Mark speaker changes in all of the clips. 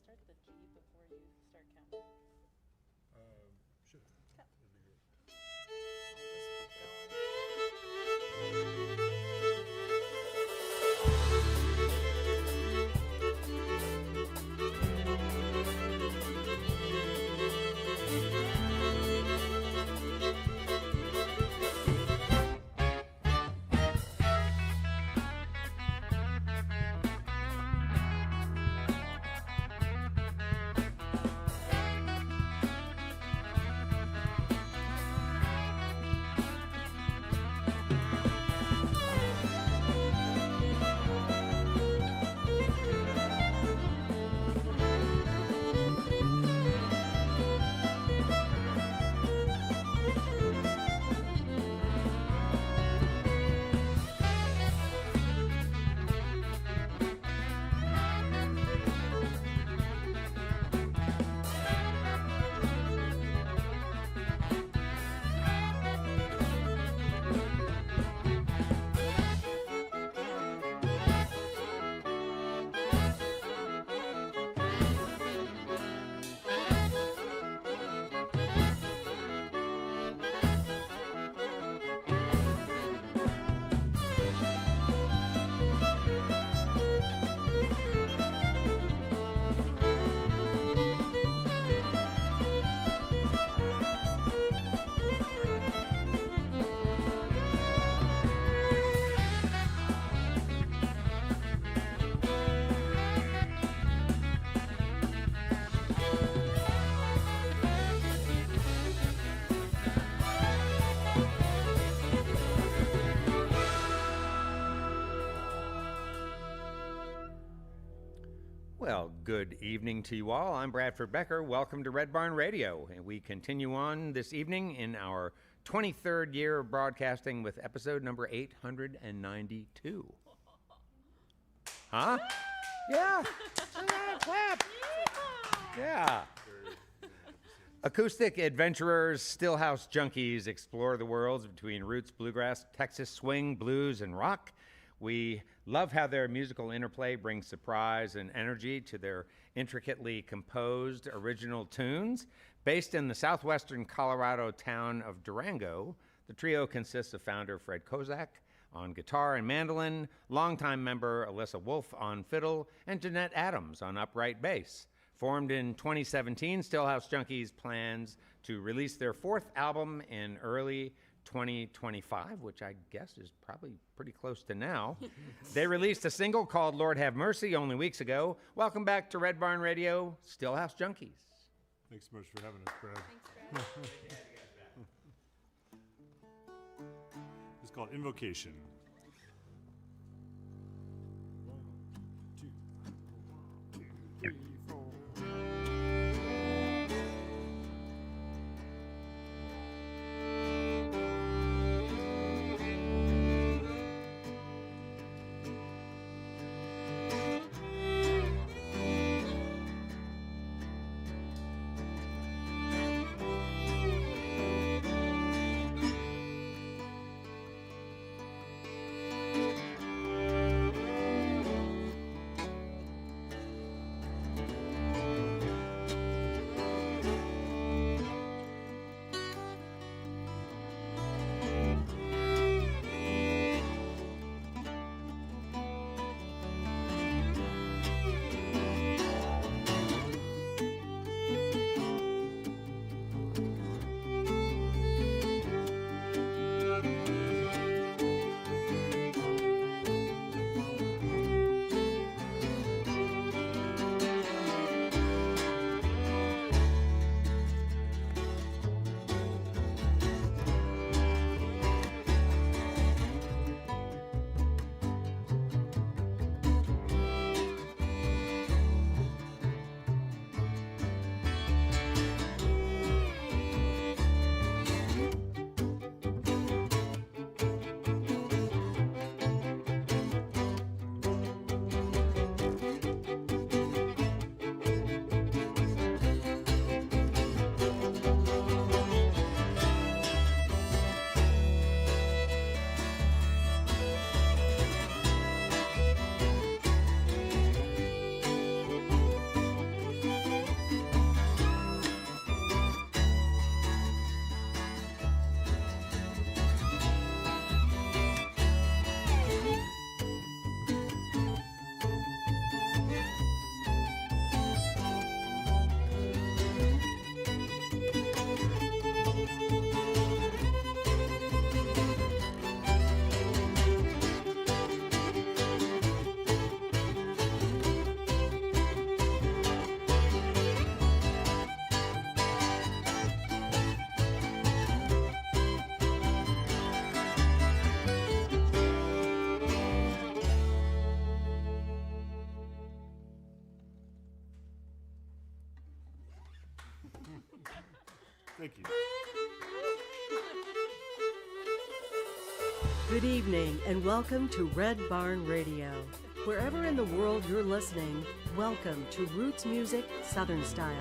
Speaker 1: start the key before you start counting?
Speaker 2: Sure.
Speaker 1: Okay.
Speaker 2: That'd be great.
Speaker 3: Well, good evening to you all. I'm Bradford Becker. Welcome to Red Barn Radio. And we continue on this evening in our 23rd year of broadcasting with episode number 892. Huh? Yeah. Clap. Yeah. Acoustic adventurers, Stillhouse Junkies explore the worlds between roots, bluegrass, Texas swing, blues, and rock. We love how their musical interplay brings surprise and energy to their intricately composed original tunes. Based in the southwestern Colorado town of Durango, the trio consists of founder Fred Kozak on guitar and mandolin, longtime member Alyssa Wolf on fiddle, and Jeanette Adams on upright bass. Formed in 2017, Stillhouse Junkies plans to release their fourth album in early 2025, which I guess is probably pretty close to now. They released a single called Lord Have Mercy only weeks ago. Welcome back to Red Barn Radio, Stillhouse Junkies.
Speaker 2: Thanks so much for having us, Brad.
Speaker 1: Thanks, Brad.
Speaker 2: It's called Invocation. 1, 2, 1, 2, 3, 4. Thank you.
Speaker 4: Good evening and welcome to Red Barn Radio. Wherever in the world you're listening, welcome to Roots Music Southern Style.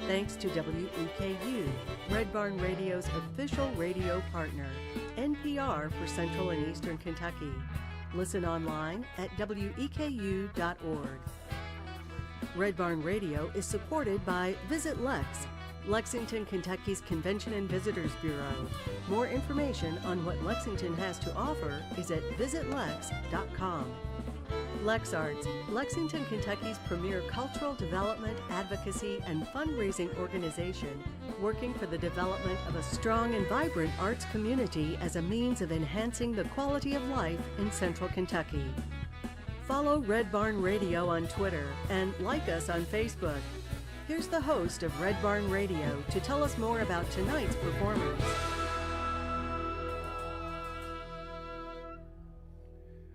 Speaker 4: Thanks to WEKU, Red Barn Radio's official radio partner, NPR for Central and Eastern Kentucky. Listen online at weku.org. Red Barn Radio is supported by Visit Lex, Lexington, Kentucky's Convention and Visitors Bureau. More information on what Lexington has to offer is at visitlex.com. LexArts, Lexington, Kentucky's premier cultural development, advocacy, and fundraising organization, working for the development of a strong and vibrant arts community as a means of enhancing the quality of life in Central Kentucky. Follow Red Barn Radio on Twitter and like us on Facebook. Here's the host of Red Barn Radio to tell us more about tonight's performers.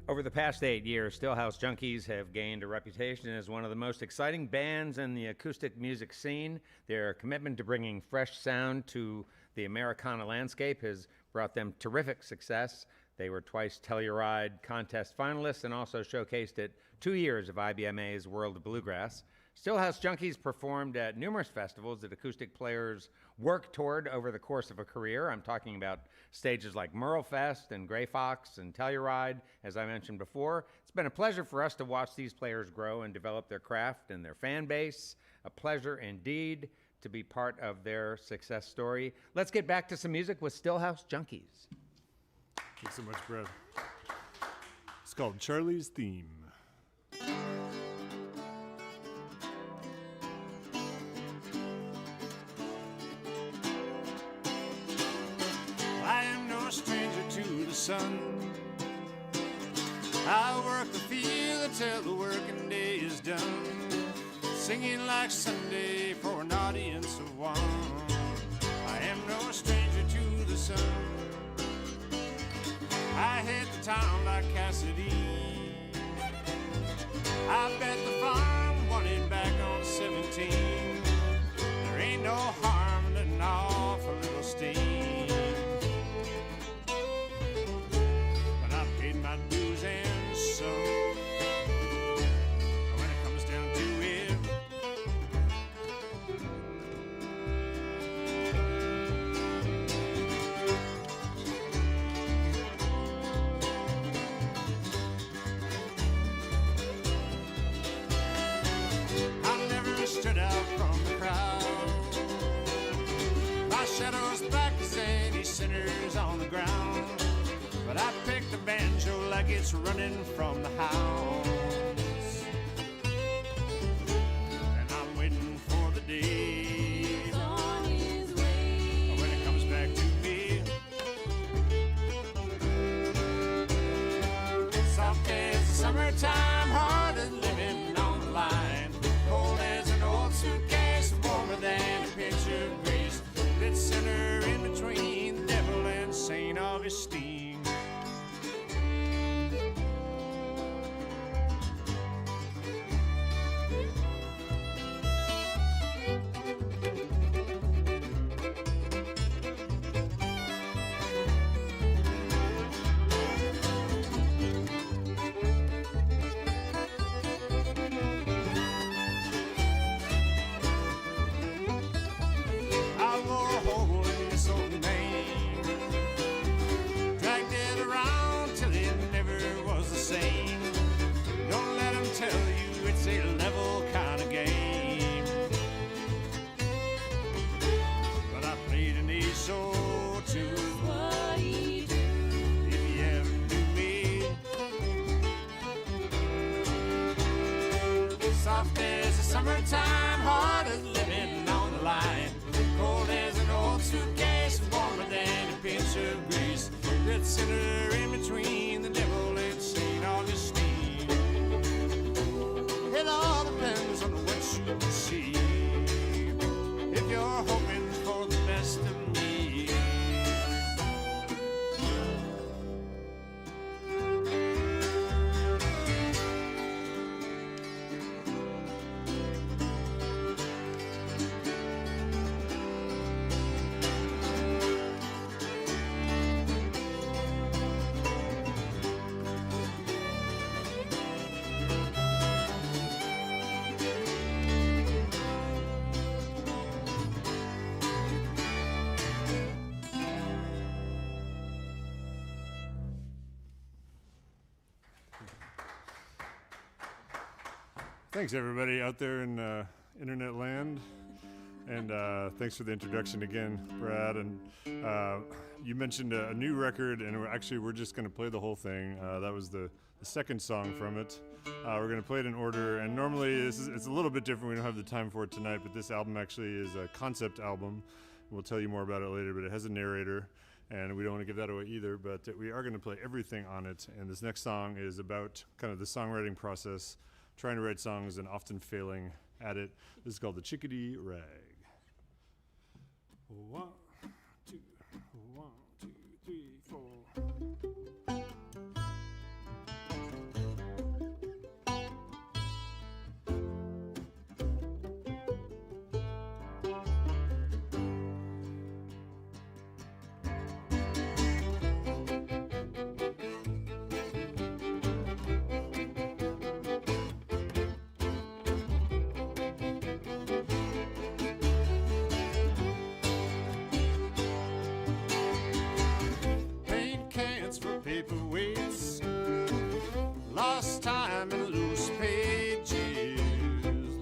Speaker 3: Over the past 8 years, Stillhouse Junkies have gained a reputation as one of the most exciting bands in the acoustic music scene. Their commitment to bringing fresh sound to the Americana landscape has brought them terrific success. They were twice Telluride contest finalists and also showcased at 2 years of IBMA's World of Bluegrass. Stillhouse Junkies performed at numerous festivals that acoustic players work toward over the course of a career. I'm talking about stages like Merle Fest and Grey Fox and Telluride, as I mentioned before. It's been a pleasure for us to watch these players grow and develop their craft and their fan base. A pleasure indeed to be part of their success story. Let's get back to some music with Stillhouse Junkies.
Speaker 2: Thanks so much, Brad. It's called Charlie's Theme. I am no stranger to the sun. I work the field until the working day is done, singing like Sunday for an audience of one. I am no stranger to the sun. I hit the town like Cassidy. I bet the farm wanted back on 17. There ain't no harm in letting off a little steam. But I paid my dues and some. When it comes down to it, I never stood out from the crowd. My shadow's back as any sinners on the ground. But I pick the banjo like it's running from the house. And I'm waiting for the day when it comes back to me. Soft as the summertime, hard as living on the line. Cold as an old suitcase, warmer than a pinch of grease. That center in between the devil and St. Augustine. I wore a hole in this old name, dragged it around till it never was the same. Don't let them tell you it's a level kind of game. But I played an ace or two. If you ever knew me, soft as the summertime, hard as living on the line. Cold as an old suitcase, warmer than a pinch of grease. That center in between the devil and St. Augustine. It all depends on what you see. If you're hoping for the best of me.
Speaker 5: Thanks, everybody out there in internet land. And thanks for the introduction again, Brad. And you mentioned a new record, and we're just going to play the whole thing. That was the second song from it. We're going to play it in order, and normally it's a little bit different. We don't have the time for it tonight, but this album actually is a concept album. We'll tell you more about it later, but it has a narrator, and we don't want to give that away either, but we are going to play everything on it. And this next song is about kind of the songwriting process, trying to write songs and often failing at it. This is called the Chickity Rag. 1, 2, 1, 2, 3, 4. Paperweights, lost time in loose pages,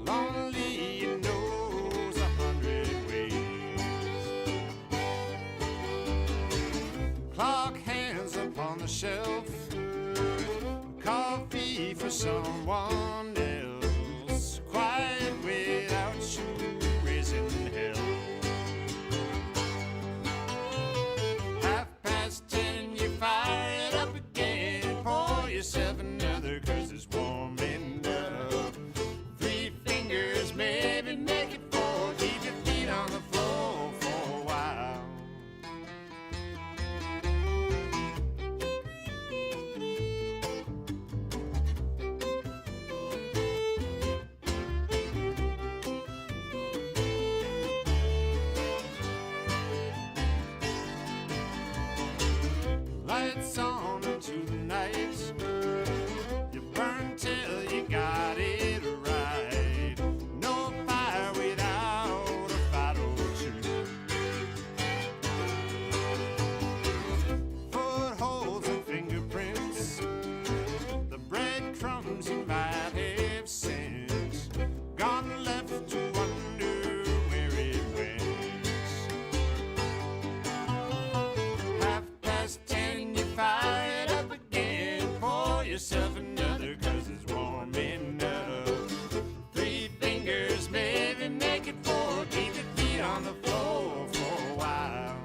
Speaker 5: lonely and knows 100 ways. Clock hands upon the shelf, coffee for someone else, quiet without you raising hell. 10:30, you fire it up again, pour yourself another, 'cause it's warm enough. 3 fingers, maybe make it 4, keep your feet on the floor for a while. Lights on into the night, you burn till you got it right. No fire without a fight or two. Footholds and fingerprints, the breadcrumbs you might have sent, gone left to wonder where it went. 10:30, you fire it up again, pour yourself another, 'cause it's warm enough. 3 fingers, maybe make it 4, keep your feet on the floor for a while.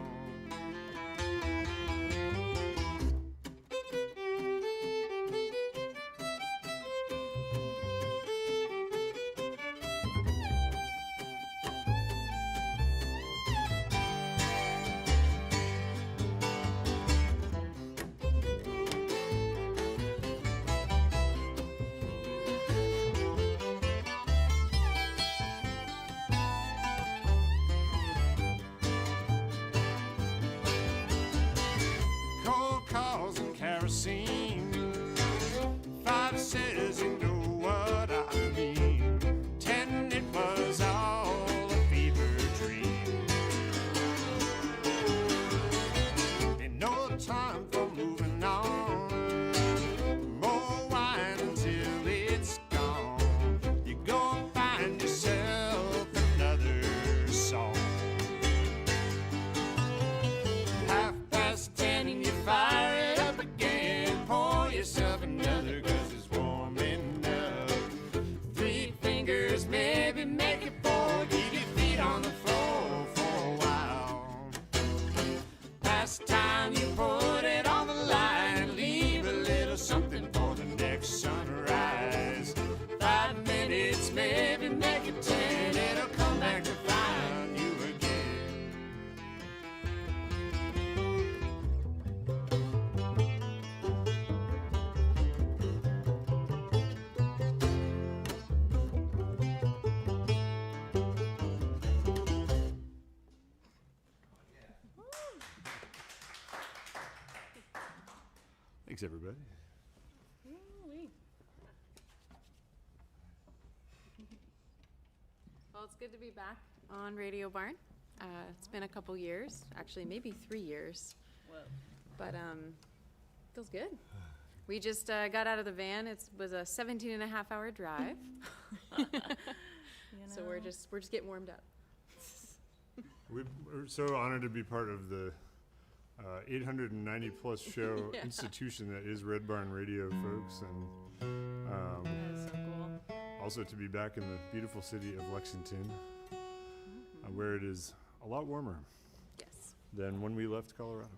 Speaker 5: Cold calls and kerosene, 5 says you know what I mean. 10, it was all a fever dream. Ain't no time for moving on, more wine until it's gone. You go find yourself another song. 10:30, and you fire it up again, pour yourself another, 'cause it's warm enough. 3 fingers, maybe make it 4, keep your feet on the floor for a while. Past time, you put it on the line, leave a little something for the next sunrise. 5 minutes, maybe make it 10, it'll come back to find you again. Thanks, everybody.
Speaker 1: Ooh-wee. Well, it's good to be back on Radio Barn. It's been a couple years, actually maybe 3 years,
Speaker 6: Whoa.
Speaker 1: but feels good. We just got out of the van. It was a 17 and a half hour drive. So we're just getting warmed up.
Speaker 5: We're so honored to be part of the 890 plus show
Speaker 1: Yeah.
Speaker 5: institution that is Red Barn Radio, folks, and
Speaker 1: That is so cool.
Speaker 5: also to be back in the beautiful city of Lexington, where it is a lot warmer
Speaker 1: Yes.
Speaker 5: than when we left Colorado.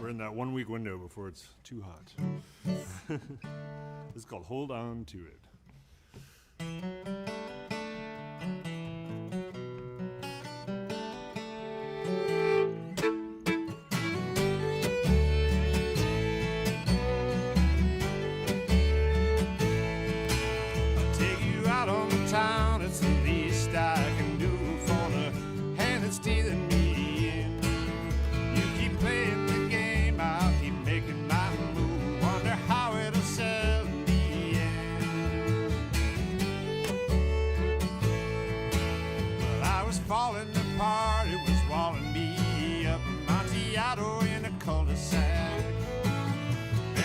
Speaker 5: We're in that 1 week window before it's too hot. It's called Hold On to It.
Speaker 2: I'll take you out on the town, it's the least I can do for the hand that's stealing me in. You keep playing the game, I'll keep making my move. Wonder how it'll sell in the end. Well, I was falling apart, it was walling me up Amontillado in a cul-de-sac.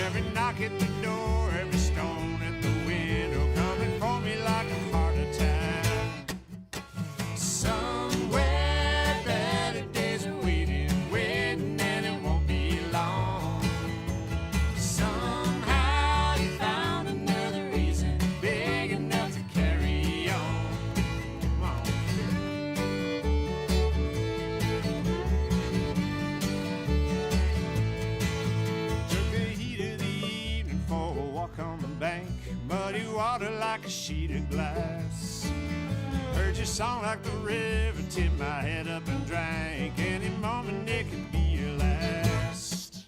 Speaker 2: Every knock at the door, every stone at the window, coming for me like a heart attack. Somewhere better days are waiting, waiting, and it won't be long. Somehow you found another reason big enough to carry on. Come on. Took the heat of the evening for a walk on the bank, muddy water like a sheet of glass. Heard your song like the river, tipped my head up and drank. Any moment it could be your last.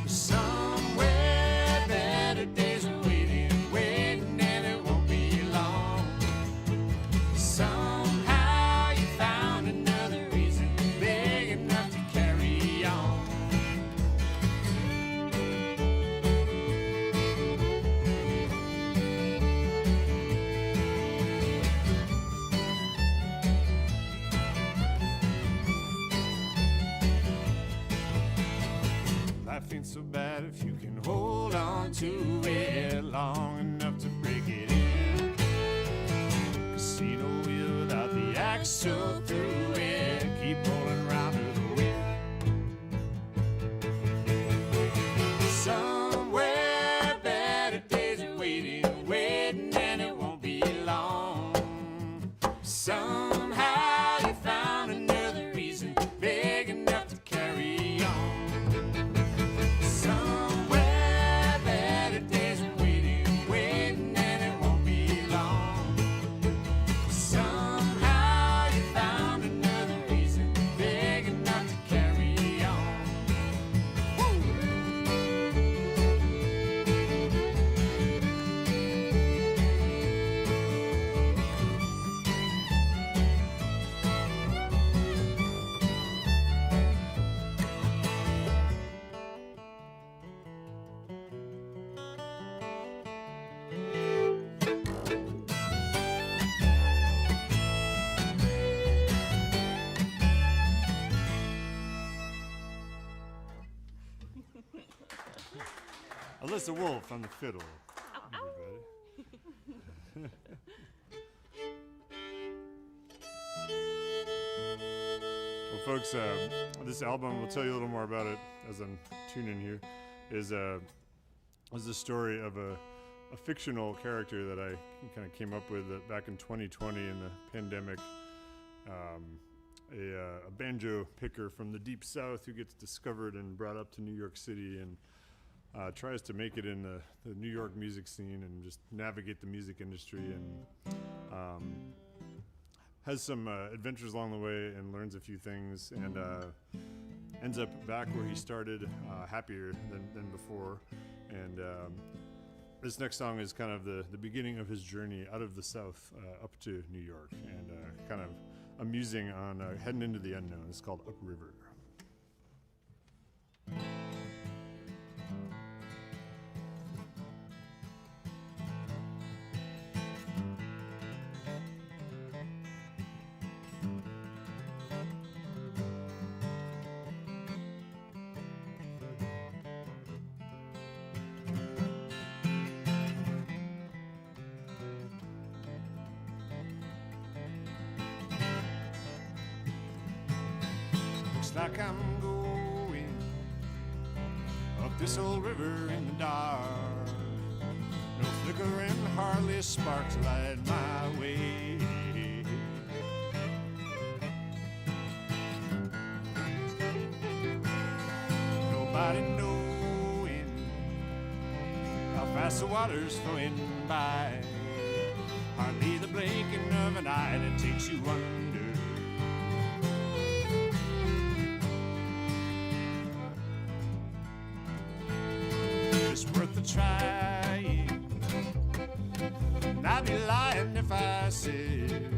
Speaker 2: Somewhere better days are waiting, waiting, and it won't be long. Somehow you found another reason big enough to carry on. Life ain't so bad if you can hold on to it long enough to break it in. Casino wheel without the axle through it, keep rolling round to the wind. Somewhere better days are waiting, waiting, and it won't be long. Somehow you found another reason big enough to carry on. Somewhere better days are waiting, waiting, and it won't be long. Somehow you found another reason big enough to carry on.
Speaker 5: Alyssa Wolf on the fiddle. Everybody. Well, folks, this album, we'll tell you a little more about it as I'm tuning here, is the story of a fictional character that I kind of came up with back in 2020 in the pandemic. A banjo picker from the Deep South who gets discovered and brought up to New York City and tries to make it in the New York music scene and just navigate the music industry, and has some adventures along the way and learns a few things, and ends up back where he started, happier than before. And this next song is kind of the beginning of his journey out of the South up to New York, and kind of amusing on heading into the unknown. It's called Upriver. like I'm going up this old river in the dark. No flickering, hardly sparks light my way. Nobody knowing how fast the water's flowing by. Hardly the blinking of an eye that takes you under. It's worth a try, and I'd be lying if I said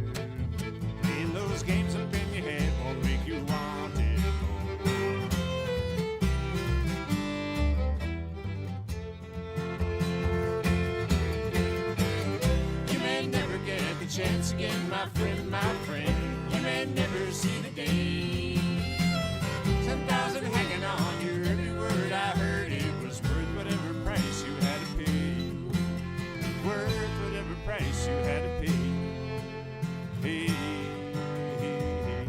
Speaker 5: playing those games up in your head won't make you want it more. You may never get the chance again, my friend, my friend. You may never see the day. 10,000 hanging on your every word I heard. It was worth whatever price you had to pay. Worth whatever price you had to pay. Hey, hey, hey.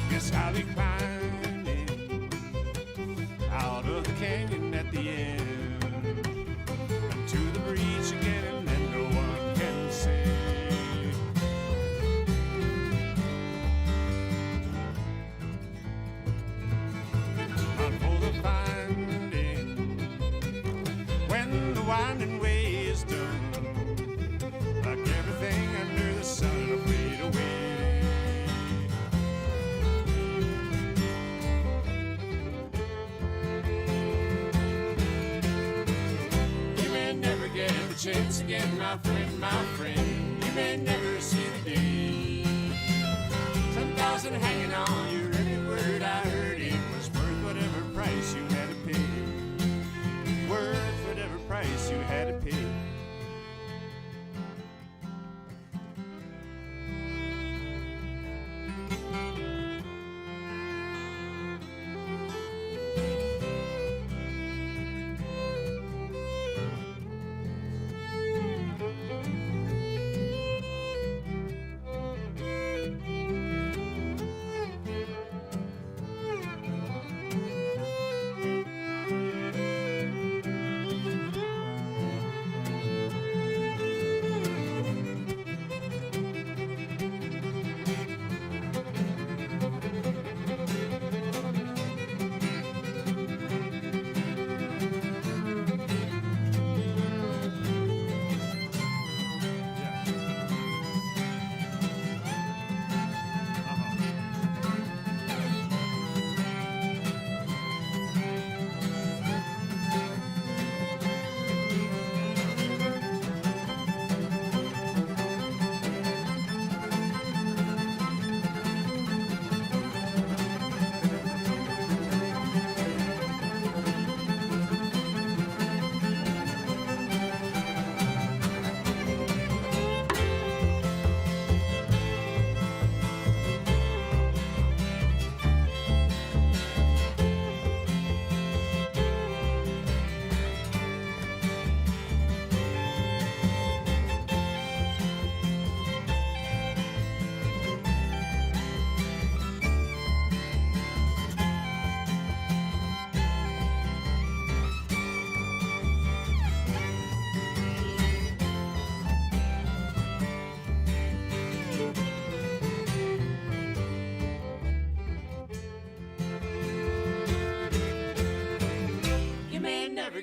Speaker 5: Guess I'll be climbing out of the canyon at the end, and to the breach again, and then no one can say. On for the finding when the winding way is done, like everything under the sun will fade away. You may never get the chance again, my friend, my friend. You may never see the day. 10,000 hanging on your every word I heard. It was worth whatever price you had to pay. Worth whatever price you had to pay.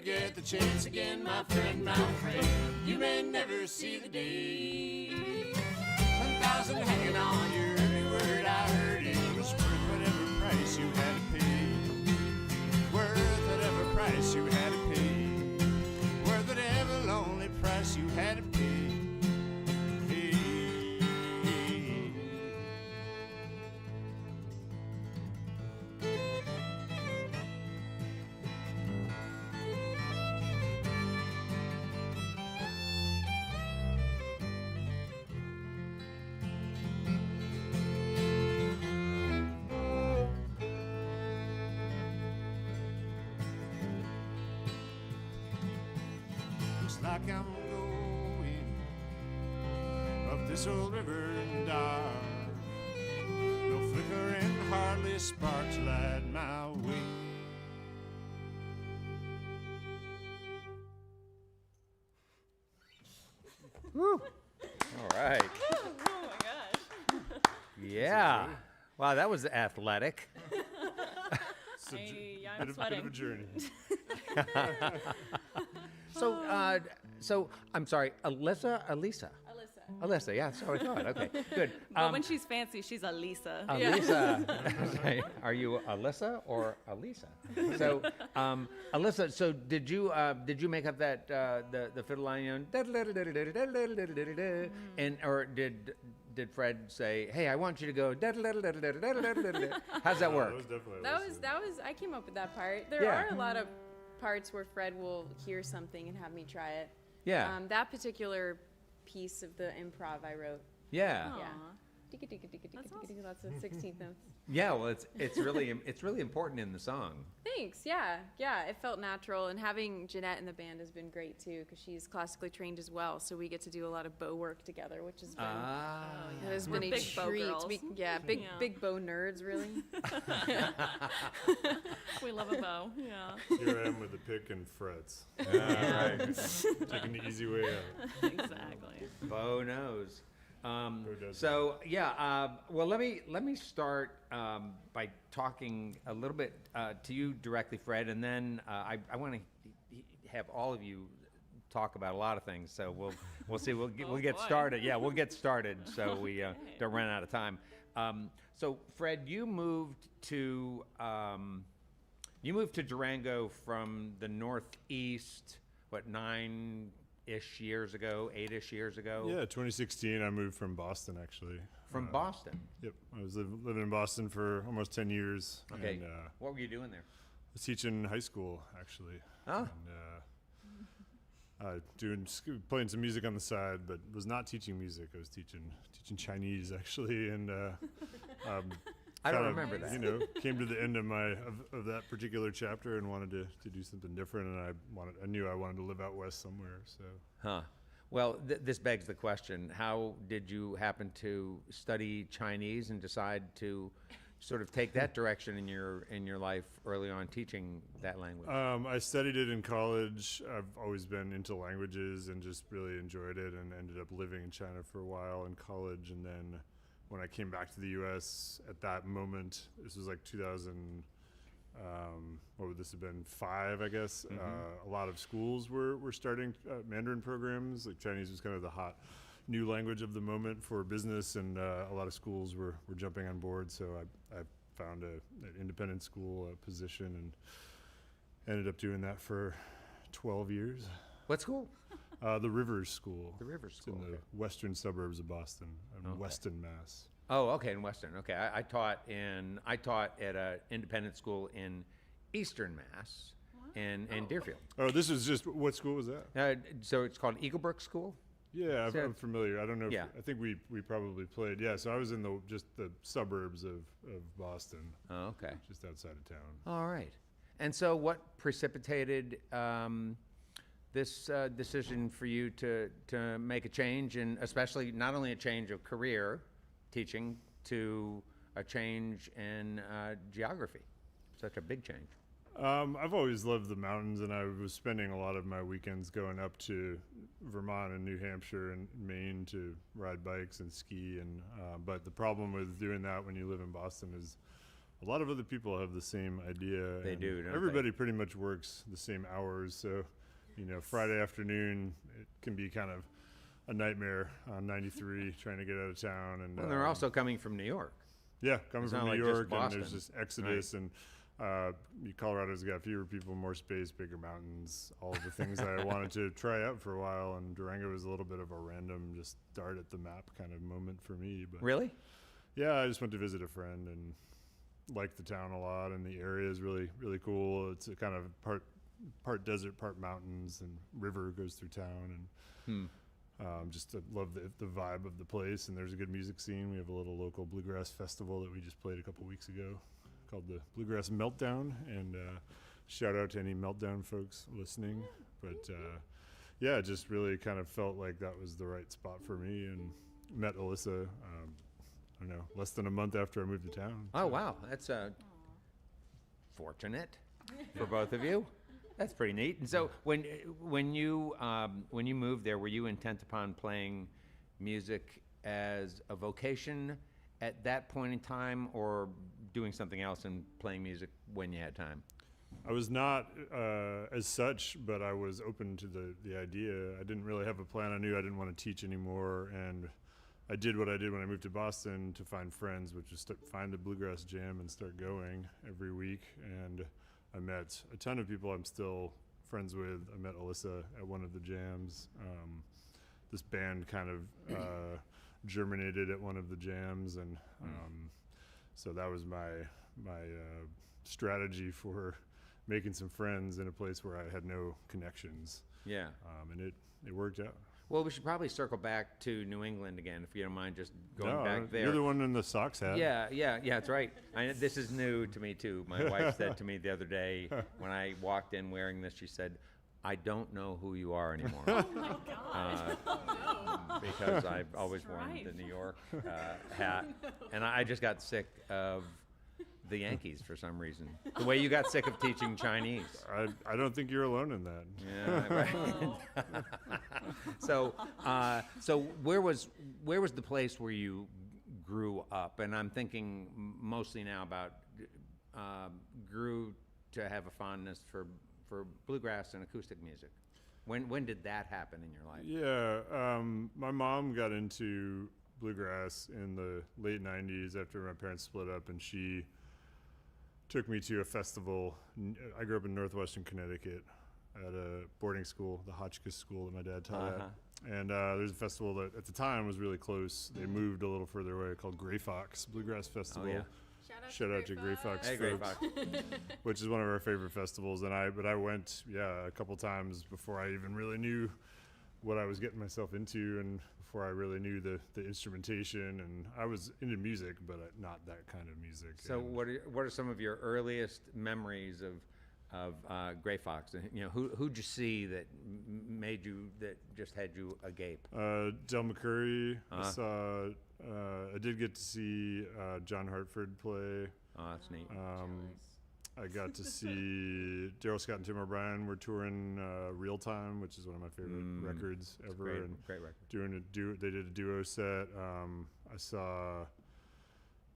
Speaker 5: Get the chance again, my friend, my friend. You may never see the day. 10,000 hanging on your every word I heard. It was worth whatever price you had to pay. Worth whatever price you had to pay. Worth whatever lonely price you had to pay. Hey. Like I'm going up this old river dark. No flickering, hardly sparks light my way.
Speaker 3: All right.
Speaker 6: Oh my gosh.
Speaker 3: Yeah. Wow, that was athletic.
Speaker 5: It's a
Speaker 6: I'm
Speaker 5: bit of
Speaker 6: sweating.
Speaker 5: a journey.
Speaker 3: So I'm sorry, Alyssa. Yeah, so I thought. Okay, good.
Speaker 6: But when she's fancy, she's a Lisa.
Speaker 3: Alyssa. Okay. Are you Alyssa or Alisa? So, Alyssa. So did you make up that the fiddle line? And or did Fred say, "Hey, I want you to go"? How's that work?
Speaker 5: That was
Speaker 1: That was I came up with that part. There
Speaker 3: Yeah.
Speaker 1: are a lot of parts where Fred will hear something and have me try it.
Speaker 3: Yeah.
Speaker 1: That particular piece of the improv I wrote.
Speaker 3: Yeah.
Speaker 1: Yeah. Lots of 16th notes.
Speaker 3: Yeah. Well, it's really important in the song.
Speaker 1: Thanks. Yeah. It felt natural, and having Jeanette in the band has been great too, because she's classically trained as well. So we get to do a lot of bow work together, which has been it has been a
Speaker 6: big bow
Speaker 1: treat.
Speaker 6: girls.
Speaker 1: Big bow nerds, really.
Speaker 6: We love a bow. Yeah.
Speaker 5: Here I am with the pick and frets. Right. Taking the easy way out.
Speaker 6: Exactly.
Speaker 3: Bo knows.
Speaker 5: doesn't?
Speaker 3: So yeah, well let me start by talking a little bit to you directly, Fred, and then I want to have all of you talk about a lot of things. So we'll see. We'll get
Speaker 6: boy.
Speaker 3: started. Yeah, we'll get started so we don't run out of time. So Fred, you moved to Durango from the Northeast. What, 9-ish years ago, 8-ish years ago?
Speaker 5: Yeah, 2016, I moved from Boston, actually.
Speaker 3: From Boston.
Speaker 5: Yep, I was living in Boston for almost 10 years.
Speaker 3: Okay.
Speaker 5: And,
Speaker 3: What were you doing there?
Speaker 5: I was teaching high school, actually.
Speaker 3: Oh.
Speaker 5: And, playing some music on the side, but was not teaching music. I was teaching Chinese, actually, and
Speaker 3: I don't
Speaker 5: kind of,
Speaker 3: remember that.
Speaker 5: Came to the end of of that particular chapter and wanted to do something different, and I knew I wanted to live out west somewhere. So.
Speaker 3: Huh. Well, this begs the question: how did you happen to study Chinese and decide to sort of take that direction in your life early on, teaching that language?
Speaker 5: I studied it in college. I've always been into languages and just really enjoyed it, and ended up living in China for a while in college. And then when I came back to the U.S. at that moment, this was like 2000. What would this have been? 5, I guess. A lot of schools were starting Mandarin programs. Like Chinese was kind of the hot new language of the moment for business, and a lot of schools were jumping on board. So I found an independent school position and ended up doing that for 12 years.
Speaker 3: What school?
Speaker 5: The Rivers School.
Speaker 3: The Rivers School.
Speaker 5: It's in the western suburbs of Boston, in Weston, Mass.
Speaker 3: Oh, okay, in Western. Okay, I taught at an independent school in Eastern Mass, in Deerfield.
Speaker 5: Oh, this is just, what school was that?
Speaker 3: So it's called Eaglebrook School.
Speaker 5: Yeah,
Speaker 3: So-
Speaker 5: I'm familiar. I don't know.
Speaker 3: Yeah.
Speaker 5: I think we probably played. Yeah, so I was in just the suburbs of Boston,
Speaker 3: Oh, okay.
Speaker 5: just outside of town.
Speaker 3: All right. And so, what precipitated this decision for you to make a change, and especially not only a change of career, teaching, to a change in geography? Such a big change.
Speaker 5: I've always loved the mountains, and I was spending a lot of my weekends going up to Vermont and New Hampshire and Maine to ride bikes and ski. And but the problem with doing that when you live in Boston is a lot of other people have the same idea.
Speaker 3: They
Speaker 5: and
Speaker 3: do, don't they?
Speaker 5: everybody pretty much works the same hours. So, Friday afternoon, it can be kind of a nightmare on 93 trying to get out of town. And
Speaker 3: And they're also coming from New York.
Speaker 5: yeah, coming
Speaker 3: It's
Speaker 5: from
Speaker 3: not
Speaker 5: New
Speaker 3: like just
Speaker 5: York, and
Speaker 3: Boston.
Speaker 5: there's just exodus, and Colorado's got fewer people, more space, bigger mountains, all of the things that I wanted to try out for a while. And Durango was a little bit of a random, just start at the map kind of moment for me. But
Speaker 3: Really?
Speaker 5: yeah, I just went to visit a friend and liked the town a lot, and the area is really, really cool. It's a kind of part desert, part mountains, and river goes through town, and just love the vibe of the place. And there's a good music scene. We have a little local bluegrass festival that we just played a couple weeks ago called the Bluegrass Meltdown, and shout out to any Meltdown folks listening. But yeah, it just really kind of felt like that was the right spot for me, and met Alyssa, I don't know, less than a month after I moved to town.
Speaker 3: Oh, wow. That's fortunate for both of you. That's pretty neat. And so when you moved there, were you intent upon playing music as a vocation at that point in time, or doing something else and playing music when you had time?
Speaker 5: I was not as such, but I was open to the idea. I didn't really have a plan. I knew I didn't want to teach anymore, and I did what I did when I moved to Boston to find friends, which was find a bluegrass jam and start going every week. And I met a ton of people I'm still friends with. I met Alyssa at one of the jams. This band kind of germinated at one of the jams, and so that was my strategy for making some friends in a place where I had no connections.
Speaker 3: Yeah.
Speaker 5: And it worked out.
Speaker 3: Well, we should probably circle back to New England again, if you don't mind just going back there.
Speaker 5: You're the one in the socks hat.
Speaker 3: Yeah, that's right. This is new to me, too. My wife said to me the other day, when I walked in wearing this, she said, "I don't know who you are anymore."
Speaker 6: Oh my God.
Speaker 3: Because I've always worn
Speaker 6: right.
Speaker 3: the New York hat. And I just got sick of the Yankees for some reason. The way you got sick of teaching Chinese.
Speaker 5: I don't think you're alone in that.
Speaker 3: Yeah, right. So where was the place where you grew up? And I'm thinking mostly now about grew to have a fondness for bluegrass and acoustic music. When did that happen in your life?
Speaker 5: Yeah, my mom got into bluegrass in the late 90s after my parents split up, and she took me to a festival. I grew up in northwestern Connecticut at a boarding school, the Hotchkiss school that my dad taught at. And there's a festival that at the time was really close. They moved a little further away, called Grey Fox Bluegrass Festival.
Speaker 3: Oh, yeah.
Speaker 5: Shout out to Grey Fox,
Speaker 3: Hey, Grey
Speaker 5: folks,
Speaker 3: Fox.
Speaker 5: which is one of our favorite festivals. But I went, a couple times before I even really knew what I was getting myself into, and before I really knew the instrumentation. And I was into music, but not that kind of music.
Speaker 3: So
Speaker 5: And
Speaker 3: what are some of your earliest memories of Grey Fox? You know, who'd you see that made you, that just had you agape?
Speaker 5: Del McCurry. I did get to see John Hartford play.
Speaker 3: Oh, that's neat.
Speaker 5: I got to see Daryl Scott and Tim O'Brien were touring Real Time, which is one of my favorite records ever.
Speaker 3: Great record.
Speaker 5: They did a duo set. I saw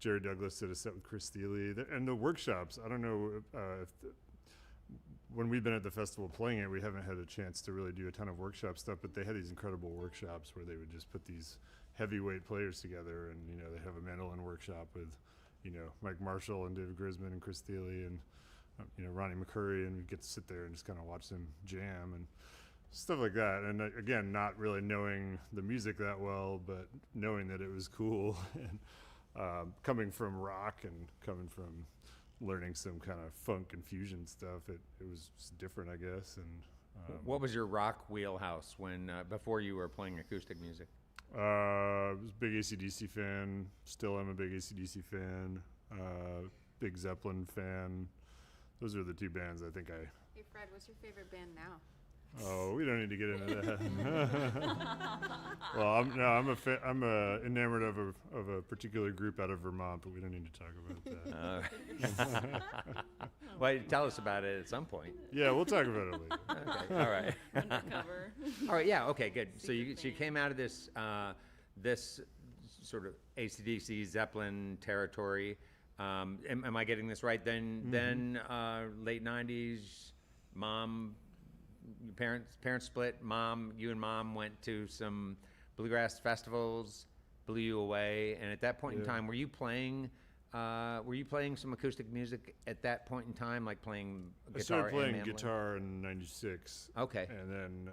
Speaker 5: Jerry Douglas did a set with Chris Steele. And the workshops, I don't know when we've been at the festival playing it, we haven't had a chance to really do a ton of workshop stuff, but they had these incredible workshops where they would just put these heavyweight players together, and they have a mandolin workshop with Mike Marshall and David Grisman and Chris Steele and Ronnie McCurry, and we get to sit there and just kind of watch them jam and stuff like that. And again, not really knowing the music that well, but knowing that it was cool. And coming from rock and coming from learning some kind of funk and fusion stuff, it was different, I guess. And
Speaker 3: What was your rock wheelhouse when before you were playing acoustic music?
Speaker 5: I was a big AC/DC fan. Still am a big AC/DC fan. Big Zeppelin fan. Those are the two bands I think I.
Speaker 1: Hey Fred, what's your favorite band now?
Speaker 5: Oh, we don't need to get into that. Well, I'm enamored of a particular group out of Vermont, but we don't need to talk about that.
Speaker 3: Well, tell us about it at some point.
Speaker 5: Yeah, we'll talk about it later.
Speaker 3: Okay, all right.
Speaker 6: Undercover.
Speaker 3: All right, yeah, okay, good. So you came out of this this sort of AC/DC Zeppelin territory. Am I getting this right? Then late '90s, mom. Your parents split. You and mom went to some bluegrass festivals, blew you away. And at that point in time, were you playing some acoustic music at that point in time, like playing guitar?
Speaker 5: I started playing
Speaker 3: and mandolin?
Speaker 5: guitar in '96.
Speaker 3: Okay.
Speaker 5: And then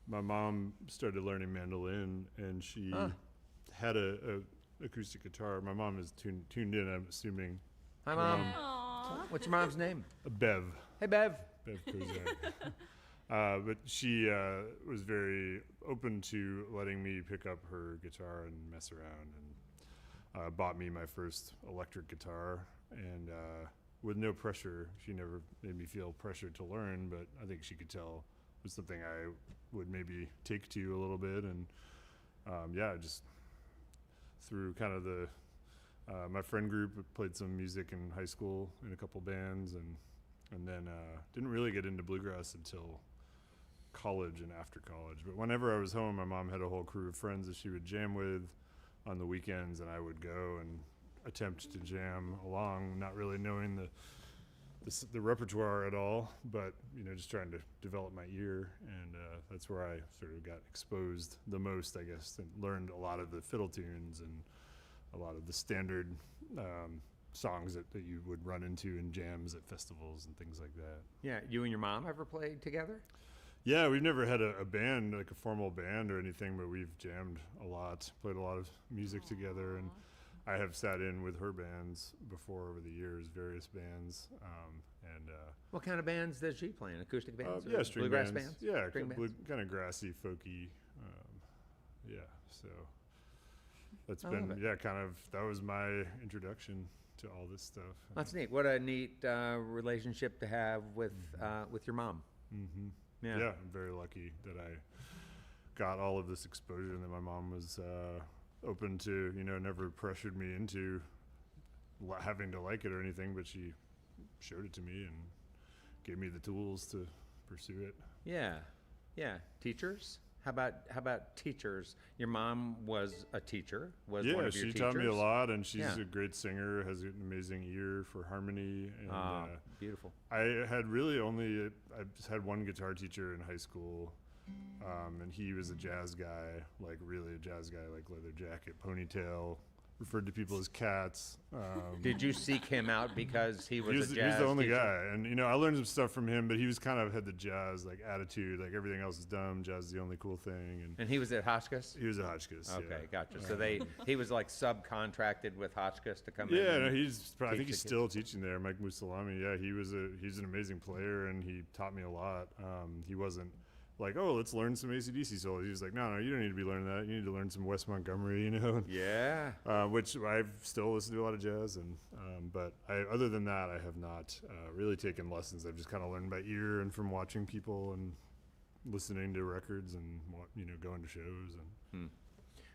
Speaker 5: my mom started learning mandolin, and she had a acoustic guitar. My mom is tuned in, I'm assuming.
Speaker 3: Hi, Mom.
Speaker 6: Aww.
Speaker 3: What's your mom's name?
Speaker 5: Bev.
Speaker 3: Hey, Bev.
Speaker 5: Bev Kozak. But she was very open to letting me pick up her guitar and mess around, and bought me my first electric guitar, and with no pressure. She never made me feel pressure to learn, but I think she could tell it was something I would maybe take to a little bit. And just through kind of the my friend group played some music in high school in a couple bands, and then didn't really get into bluegrass until college and after college. But whenever I was home, my mom had a whole crew of friends that she would jam with on the weekends, and I would go and attempt to jam along, not really knowing the repertoire at all, but just trying to develop my ear, and that's where I sort of got exposed the most, I guess, and learned a lot of the fiddle tunes and a lot of the standard songs that you would run into in jams at festivals and things like that.
Speaker 3: Yeah, you and your mom ever played together?
Speaker 5: Yeah, we've never had a band, like a formal band or anything, but we've jammed a lot, played a lot of music together, and I have sat in with her bands before over the years, various bands.
Speaker 3: What kind of bands does she play in? Acoustic bands?
Speaker 5: Yeah, string
Speaker 3: bluegrass
Speaker 5: bands.
Speaker 3: bands?
Speaker 5: Yeah,
Speaker 3: String bands?
Speaker 5: kind of grassy, folky. So that's
Speaker 3: I love
Speaker 5: been,
Speaker 3: it.
Speaker 5: that was my introduction to all this stuff.
Speaker 3: That's neat. What a neat relationship to have with your mom.
Speaker 5: Mm-hmm.
Speaker 3: Yeah.
Speaker 5: Yeah, I'm very lucky that I got all of this exposure, and that my mom was open to, never pressured me into having to like it or anything, but she showed it to me and gave me the tools to pursue it.
Speaker 3: Yeah. Teachers? How about teachers? Your mom was a teacher. Was one of your
Speaker 5: she
Speaker 3: teachers?
Speaker 5: taught me a lot, and she's
Speaker 3: Yeah.
Speaker 5: a great singer, has an amazing ear for harmony. And
Speaker 3: Beautiful.
Speaker 5: I just had one guitar teacher in high school, and he was a jazz guy, like really a jazz guy, like leather jacket, ponytail, referred to people as cats.
Speaker 3: Did you seek him out because he was a jazz
Speaker 5: he was the only
Speaker 3: teacher?
Speaker 5: guy, and I learned some stuff from him, but he was kind of had the jazz like attitude, like everything else is dumb, jazz is the only cool thing.
Speaker 3: And he was at Hotchkiss?
Speaker 5: He was at Hotchkiss.
Speaker 3: Okay,
Speaker 5: yeah.
Speaker 3: gotcha. So he was like subcontracted with Hotchkiss to come in.
Speaker 5: Yeah,
Speaker 3: and
Speaker 5: no, I
Speaker 3: teach
Speaker 5: think
Speaker 3: the
Speaker 5: he's
Speaker 3: kids.
Speaker 5: still teaching there. Mike Musalami. Yeah, he's an amazing player, and he taught me a lot. He wasn't like, oh, let's learn some AC/DC solos. He was like, no, you don't need to be learning that. You need to learn some Wes Montgomery,
Speaker 3: Yeah.
Speaker 5: which I've still listened to a lot of jazz, and but other than that, I have not really taken lessons. I've just kind of learned by ear and from watching people and listening to records and going to shows and.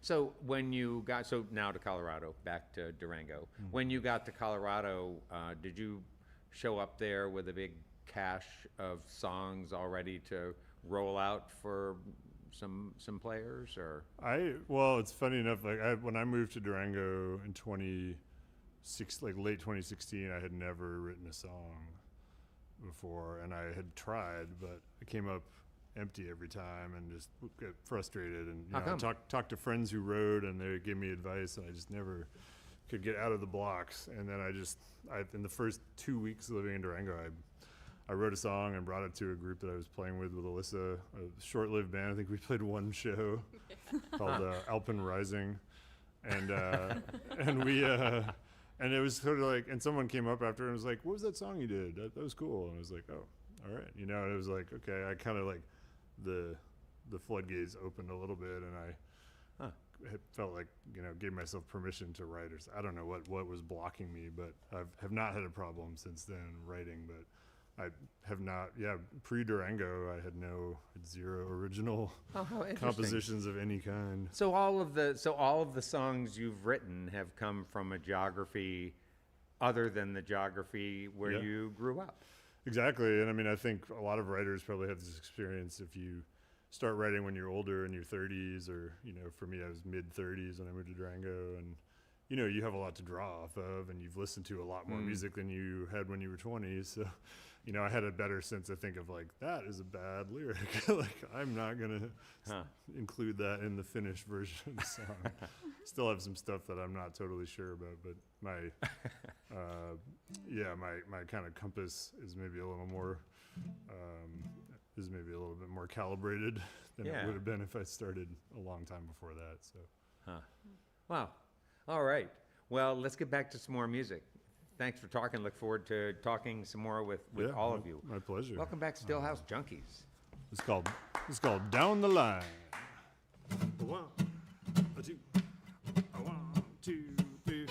Speaker 3: So when you got now to Colorado, back to Durango, when you got to Colorado, did you show up there with a big cache of songs already to roll out for some players, or?
Speaker 5: Well, it's funny enough. Like when I moved to Durango in late 2016, I had never written a song before, and I had tried, but I came up empty every time and just get frustrated. And
Speaker 3: How come?
Speaker 5: talk to friends who wrote, and they gave me advice, and I just never could get out of the blocks. And then in the first 2 weeks living in Durango, I wrote a song and brought it to a group that I was playing with Alyssa, a short-lived band. I think we played one show called Alpine Rising, and and it was sort of like, and someone came up after and was like, "What was that song you did? That was cool." And I was like, "Oh, all right," and it was like, okay, I kind of like the floodgates opened a little bit, and I had felt like gave myself permission to write. Or I don't know what was blocking me, but I have not had a problem since then writing, but. I have not, pre-Durango, I had zero original
Speaker 3: Oh, how interesting.
Speaker 5: compositions of any kind.
Speaker 3: So all of the songs you've written have come from a geography other than the geography where
Speaker 5: Yeah.
Speaker 3: you grew up.
Speaker 5: Exactly, and I mean, I think a lot of writers probably have this experience. If you start writing when you're older, in your 30s, or for me, I was mid-30s when I moved to Durango, and you have a lot to draw off of, and you've listened to a lot more music than you had when you were 20. So, I had a better sense, I think, of like, that is a bad lyric. Like, I'm not going to include that in the finished version of the song. Still have some stuff that I'm not totally sure about, but my kind of compass is maybe a little more, bit more calibrated than it would have been if I started a long time before that. So.
Speaker 3: Wow. All right. Well, let's get back to some more music. Thanks for talking. Look forward to talking some more with all of you.
Speaker 5: My pleasure.
Speaker 3: Welcome back to Stillhouse Junkies.
Speaker 5: It's called Down the Line. 1, 2, 1, 2, 3.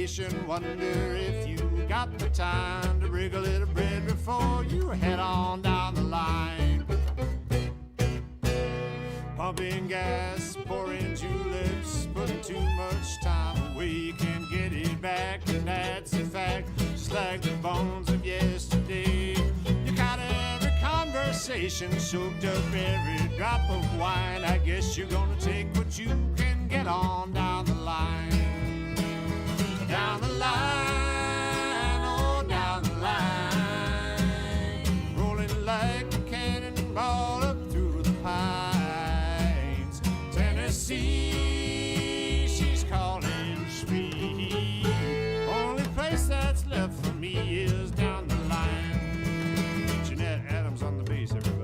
Speaker 2: station. Wonder if you got the time to break a little bread before you head on down the line. Pumping gas, pouring tulips, putting too much time away. You can get it back, and that's a fact. Just like the bones of yesterday. You got every conversation soaked up, every drop of wine. I guess you're gonna take what you can get on down the line. Down the line, oh down the line. Rolling like a cannonball up through the pines. Tennessee, she's calling sweet. Only place that's left for me is down the line. Jeanette Adams on the bass, everybody.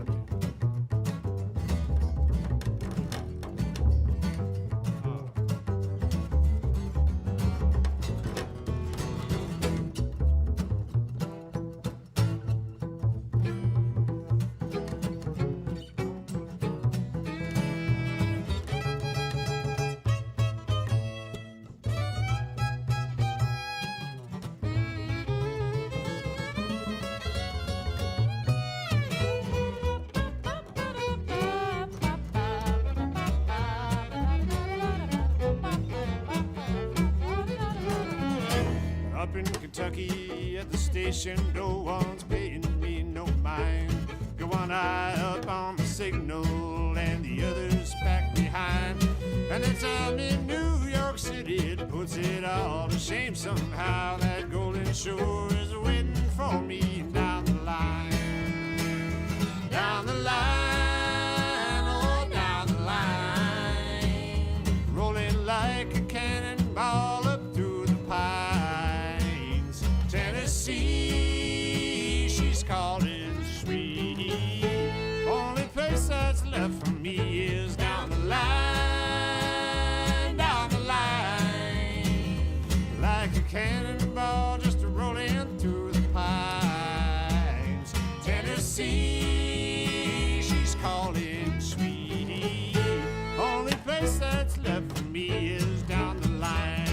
Speaker 2: Up in Kentucky at the station, no one's paying me no mind. Got one eye up on the signal and the other's back behind. And they tell me New York City, it puts it all to shame somehow. That golden shore is waiting for me down the line. Down the line, oh down the line. Rolling like a cannonball up through the pines. Tennessee, she's calling sweet. Only place that's left for me is down the line, down the line. Like a cannonball just rolling through the pines. Tennessee, she's calling sweet. Only place that's left for me is down the line.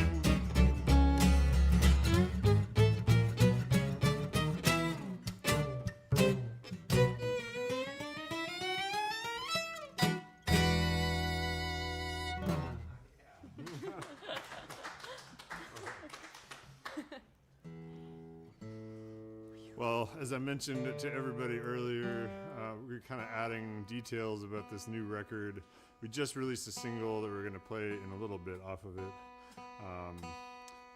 Speaker 5: Well, as I mentioned to everybody earlier, we're kind of adding details about this new record. We just released a single that we're going to play in a little bit off of it. And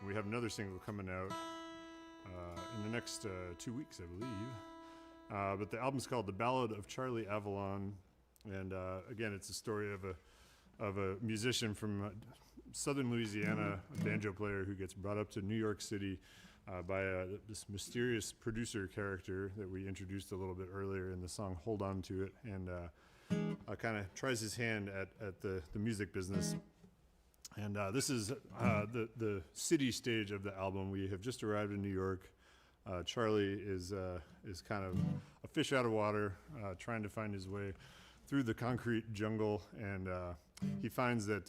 Speaker 5: we have another single coming out in the next 2 weeks, I believe. But the album's called The Ballad of Charlie Avalon. And again, it's a story of a musician from southern Louisiana, a banjo player who gets brought up to New York City by this mysterious producer character that we introduced a little bit earlier in the song Hold On To It, and kind of tries his hand at the music business. And this is the city stage of the album. We have just arrived in New York. Charlie is kind of a fish out of water, trying to find his way through the concrete jungle, and he finds that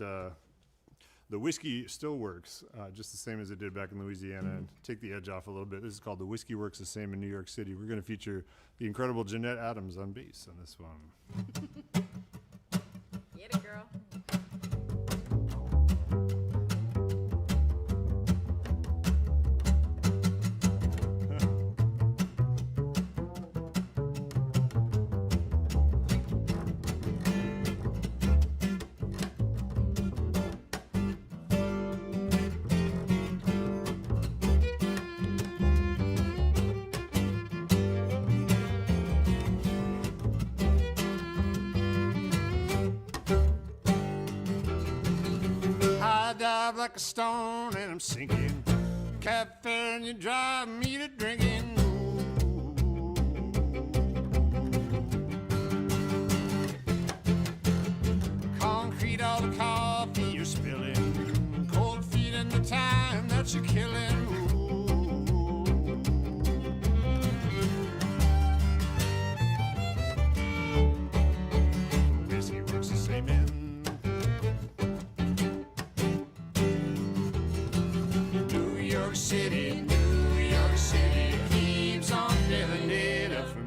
Speaker 5: the whiskey still works, just the same as it did back in Louisiana. And take the edge off a little bit, this is called The Whiskey Works the Same in New York City. We're going to feature the incredible Jeanette Adams on bass on this one.
Speaker 1: Get it, girl.
Speaker 2: Dive like a stone and I'm sinking. Cafe and you drive me to drinking. Concrete all the coffee you're spilling. Cold feet in the time that you're killing. Whiskey works the same in New York City, New York City keeps on filling it up for me.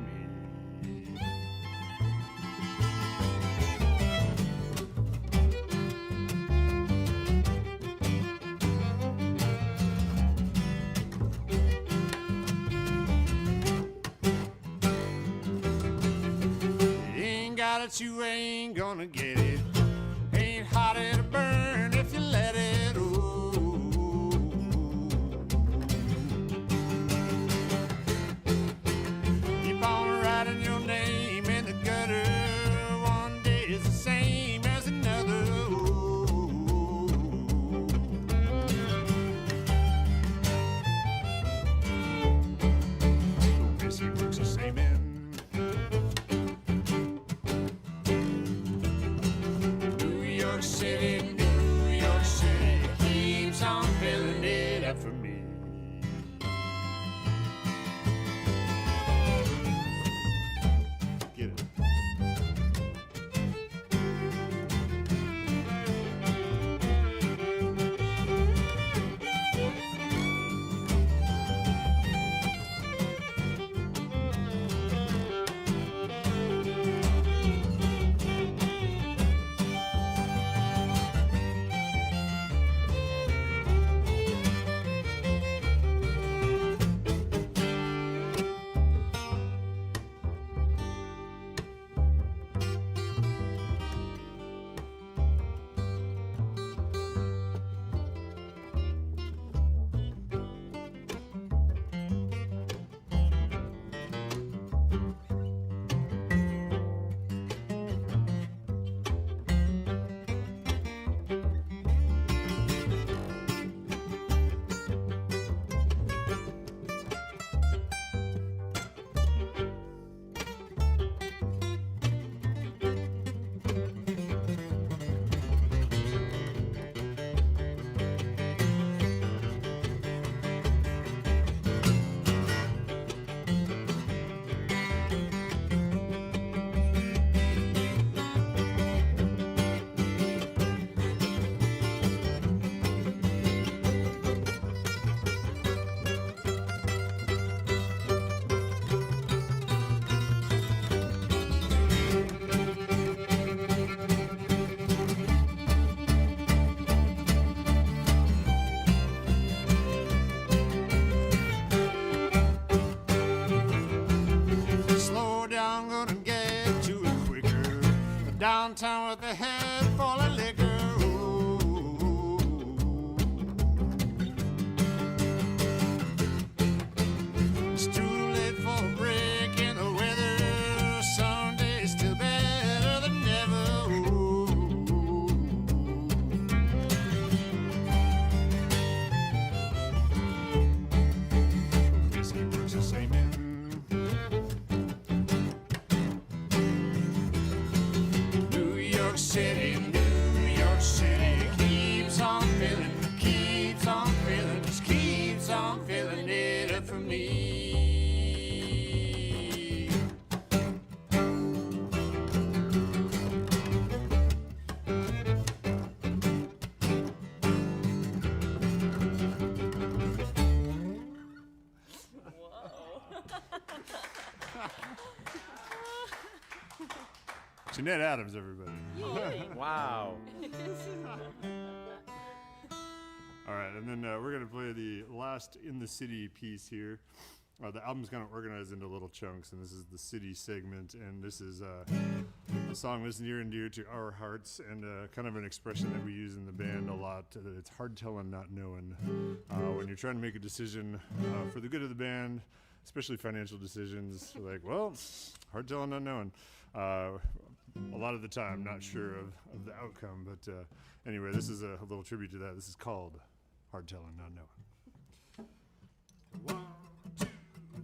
Speaker 2: You ain't got it, you ain't gonna get it. Ain't hot to burn if you let it. Ooh. Keep on writing your name in the gutter. One day is the same as another. Ooh. So busy works the same in. New York City, New York City keeps on filling it up for me. Get it. Slow down, gonna get to it quicker. Downtown with a head full of liquor. Ooh. It's too late for a break in the weather. Some days still better than never. Ooh. Whiskey works the same in. New York City, New York City keeps on filling, just keeps on filling it up for me. Jeanette Adams, everybody.
Speaker 3: Wow.
Speaker 5: All right, and then we're going to play the last In the City piece here. The album's kind of organized into little chunks, and this is the city segment, and this is a song that's near and dear to our hearts, and kind of an expression that we use in the band a lot. It's hard telling, not knowing. When you're trying to make a decision for the good of the band, especially financial decisions, like, well, hard telling, not knowing. A lot of the time, not sure of the outcome, but anyway, this is a little tribute to that. This is called Hard Telling, Not Knowing. 1, 2,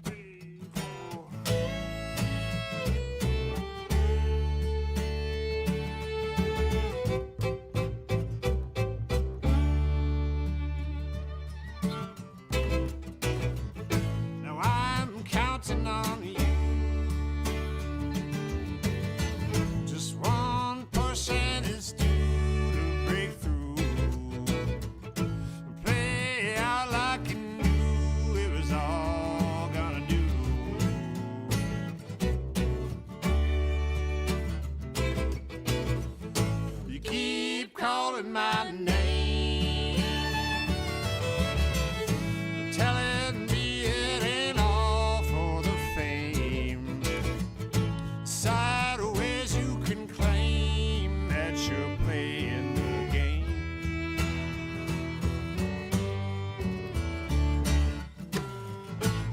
Speaker 5: 3, 4. Now I'm counting on you. Just one push and it's due to break through. Play out like you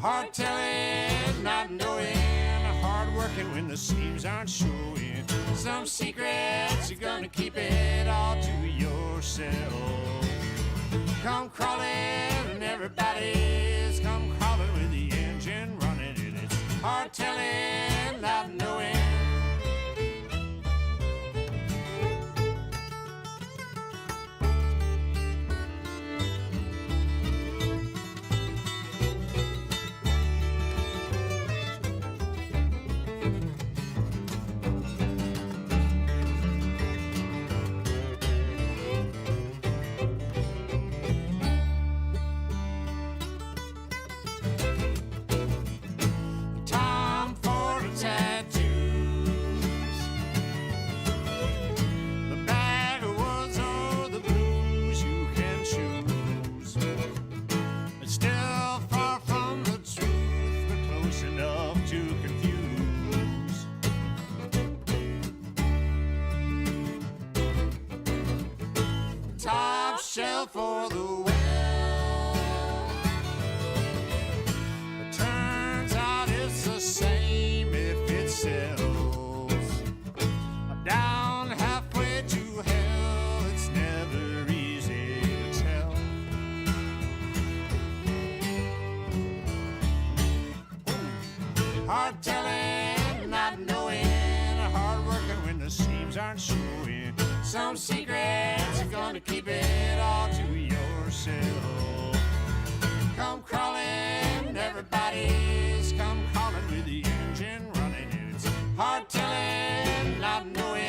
Speaker 2: Hard telling, not knowing, hard working when the seams aren't showing. Some secrets, you're gonna keep it all to yourself. Come crawling, and everybody's come crawling with the engine running, and it's hard telling, not knowing. Time for the tattoos, the bag of words or the blues you can choose. It's still far from the truth, but close enough to confuse. Top shelf for the well. It turns out it's the same if it sells. Down halfway to hell, it's never easy to tell. Hard telling, not knowing, hard working when the seams aren't showing. Some secrets are gonna keep it all to yourself. Come crawling, everybody's come crawling with the engine running. It's hard telling, not knowing.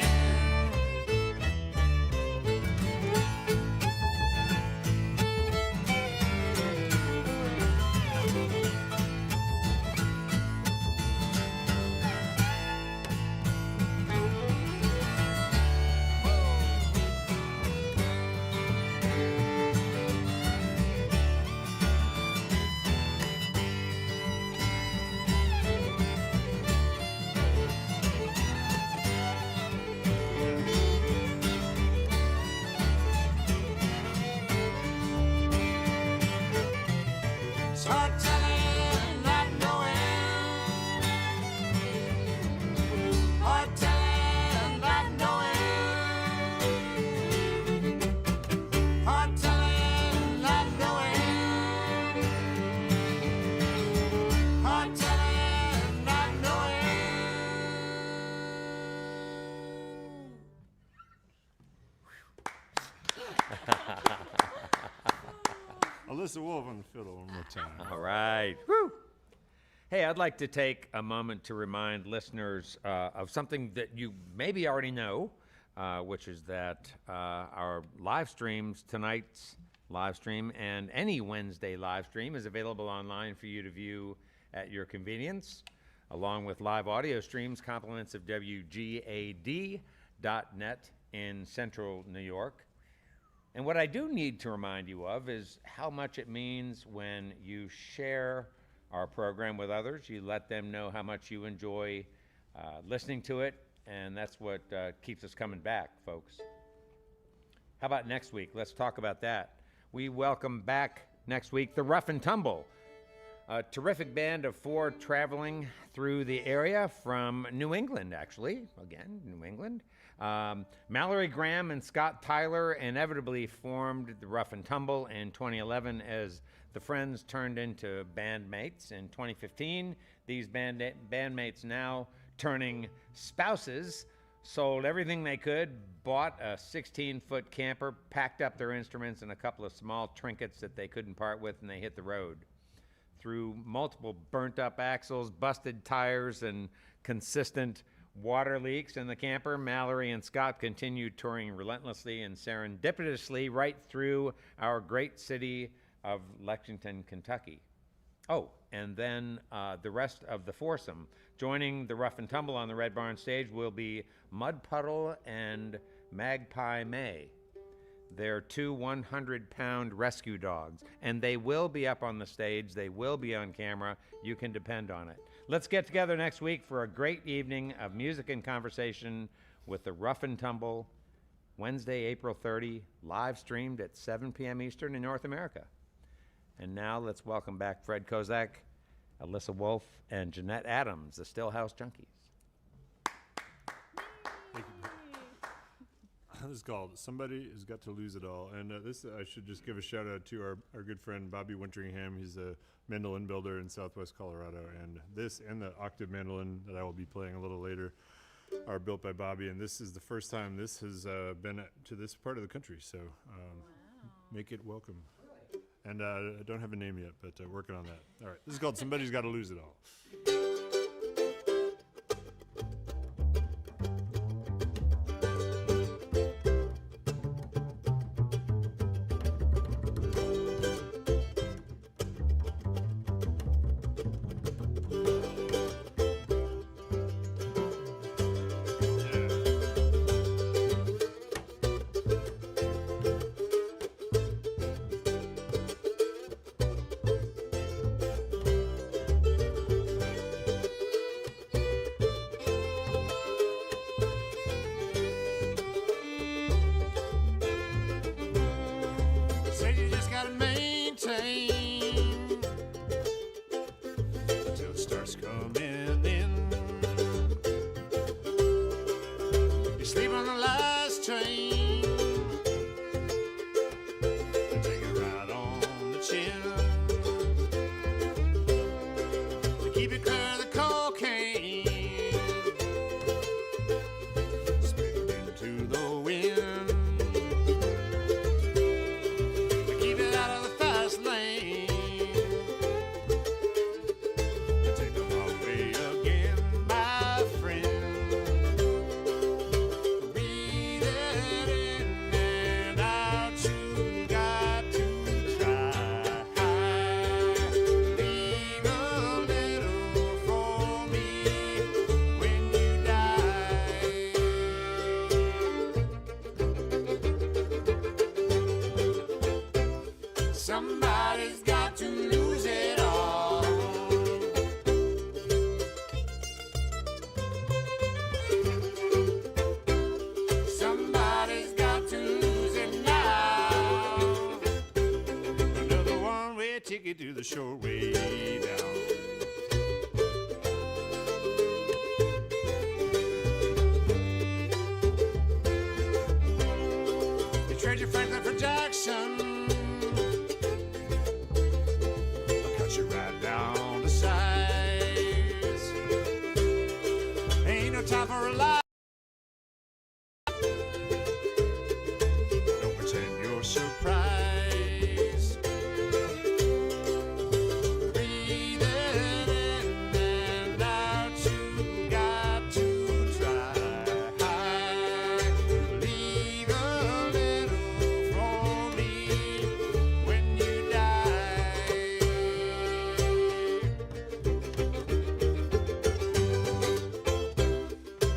Speaker 2: It's hard telling, not knowing. Hard telling, not knowing. Hard telling, not knowing. Hard telling, not knowing.
Speaker 5: Alyssa Wolf on the fiddle one more time.
Speaker 3: All right. Woo. Hey, I'd like to take a moment to remind listeners of something that you maybe already know, which is that our live streams, tonight's live stream and any Wednesday live stream is available online for you to view at your convenience, along with live audio streams, compliments of WGAD.net in Central New York. And what I do need to remind you of is how much it means when you share our program with others. You let them know how much you enjoy listening to it, and that's what keeps us coming back, folks. How about next week? Let's talk about that. We welcome back next week the Rough and Tumble, a terrific band of four traveling through the area from New England, actually. Again, New England. Mallory Graham and Scott Tyler inevitably formed the Rough and Tumble in 2011 as the friends turned into bandmates. In 2015, these bandmates, now turning spouses, sold everything they could, bought a 16-foot camper, packed up their instruments and a couple of small trinkets that they couldn't part with, and they hit the road. Through multiple burnt-up axles, busted tires, and consistent water leaks in the camper, Mallory and Scott continued touring relentlessly and serendipitously right through our great city of Lexington, Kentucky. Oh, and then the rest of the foursome. Joining the Rough and Tumble on the Red Barn stage will be Mud Puddle and Magpie May. They're two 100-pound rescue dogs, and they will be up on the stage. They will be on camera. You can depend on it. Let's get together next week for a great evening of music and conversation with the Rough and Tumble, Wednesday, April 30, live streamed at 7 p.m. Eastern in North America. And now let's welcome back Fred Kozak Alyssa Wolf, and Jeanette Adams, the Stillhouse Junkies.
Speaker 5: Thank you. This is called Somebody Has Got to Lose It All. And this, I should just give a shout out to our good friend Bobby Winteringham. He's a mandolin builder in Southwest Colorado. And this and the octave mandolin that I will be playing a little later are built by Bobby. And this is the first time this has been to this part of the country. So make it welcome. And I don't have a name yet, but working on that. All right, this is called Somebody's Got to Lose It All.
Speaker 2: Said you just gotta maintain until it starts coming in. You sleep on the last train and take it right on the chin. To keep it clear of the cocaine, spit it into the wind. Keep it out of the fast lane. Take the wrong way again, my friend. Breathe it in and out. You got to try. Leave a little for me when you die. Somebody's got to lose it all. Somebody's got to lose it now. Another one-way ticket to the short way down. You trade your Franklin for Jackson. Cut you right down to size. Ain't no time for a lie. Don't pretend you're surprised. Breathe it in and out. You got to try. Leave a little for me when you die.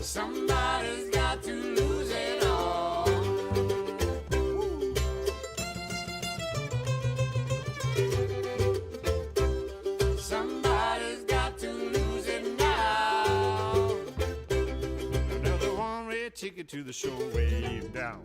Speaker 2: Somebody's got to lose it all. Somebody's got to lose it now. Another one-way ticket to the shore way down.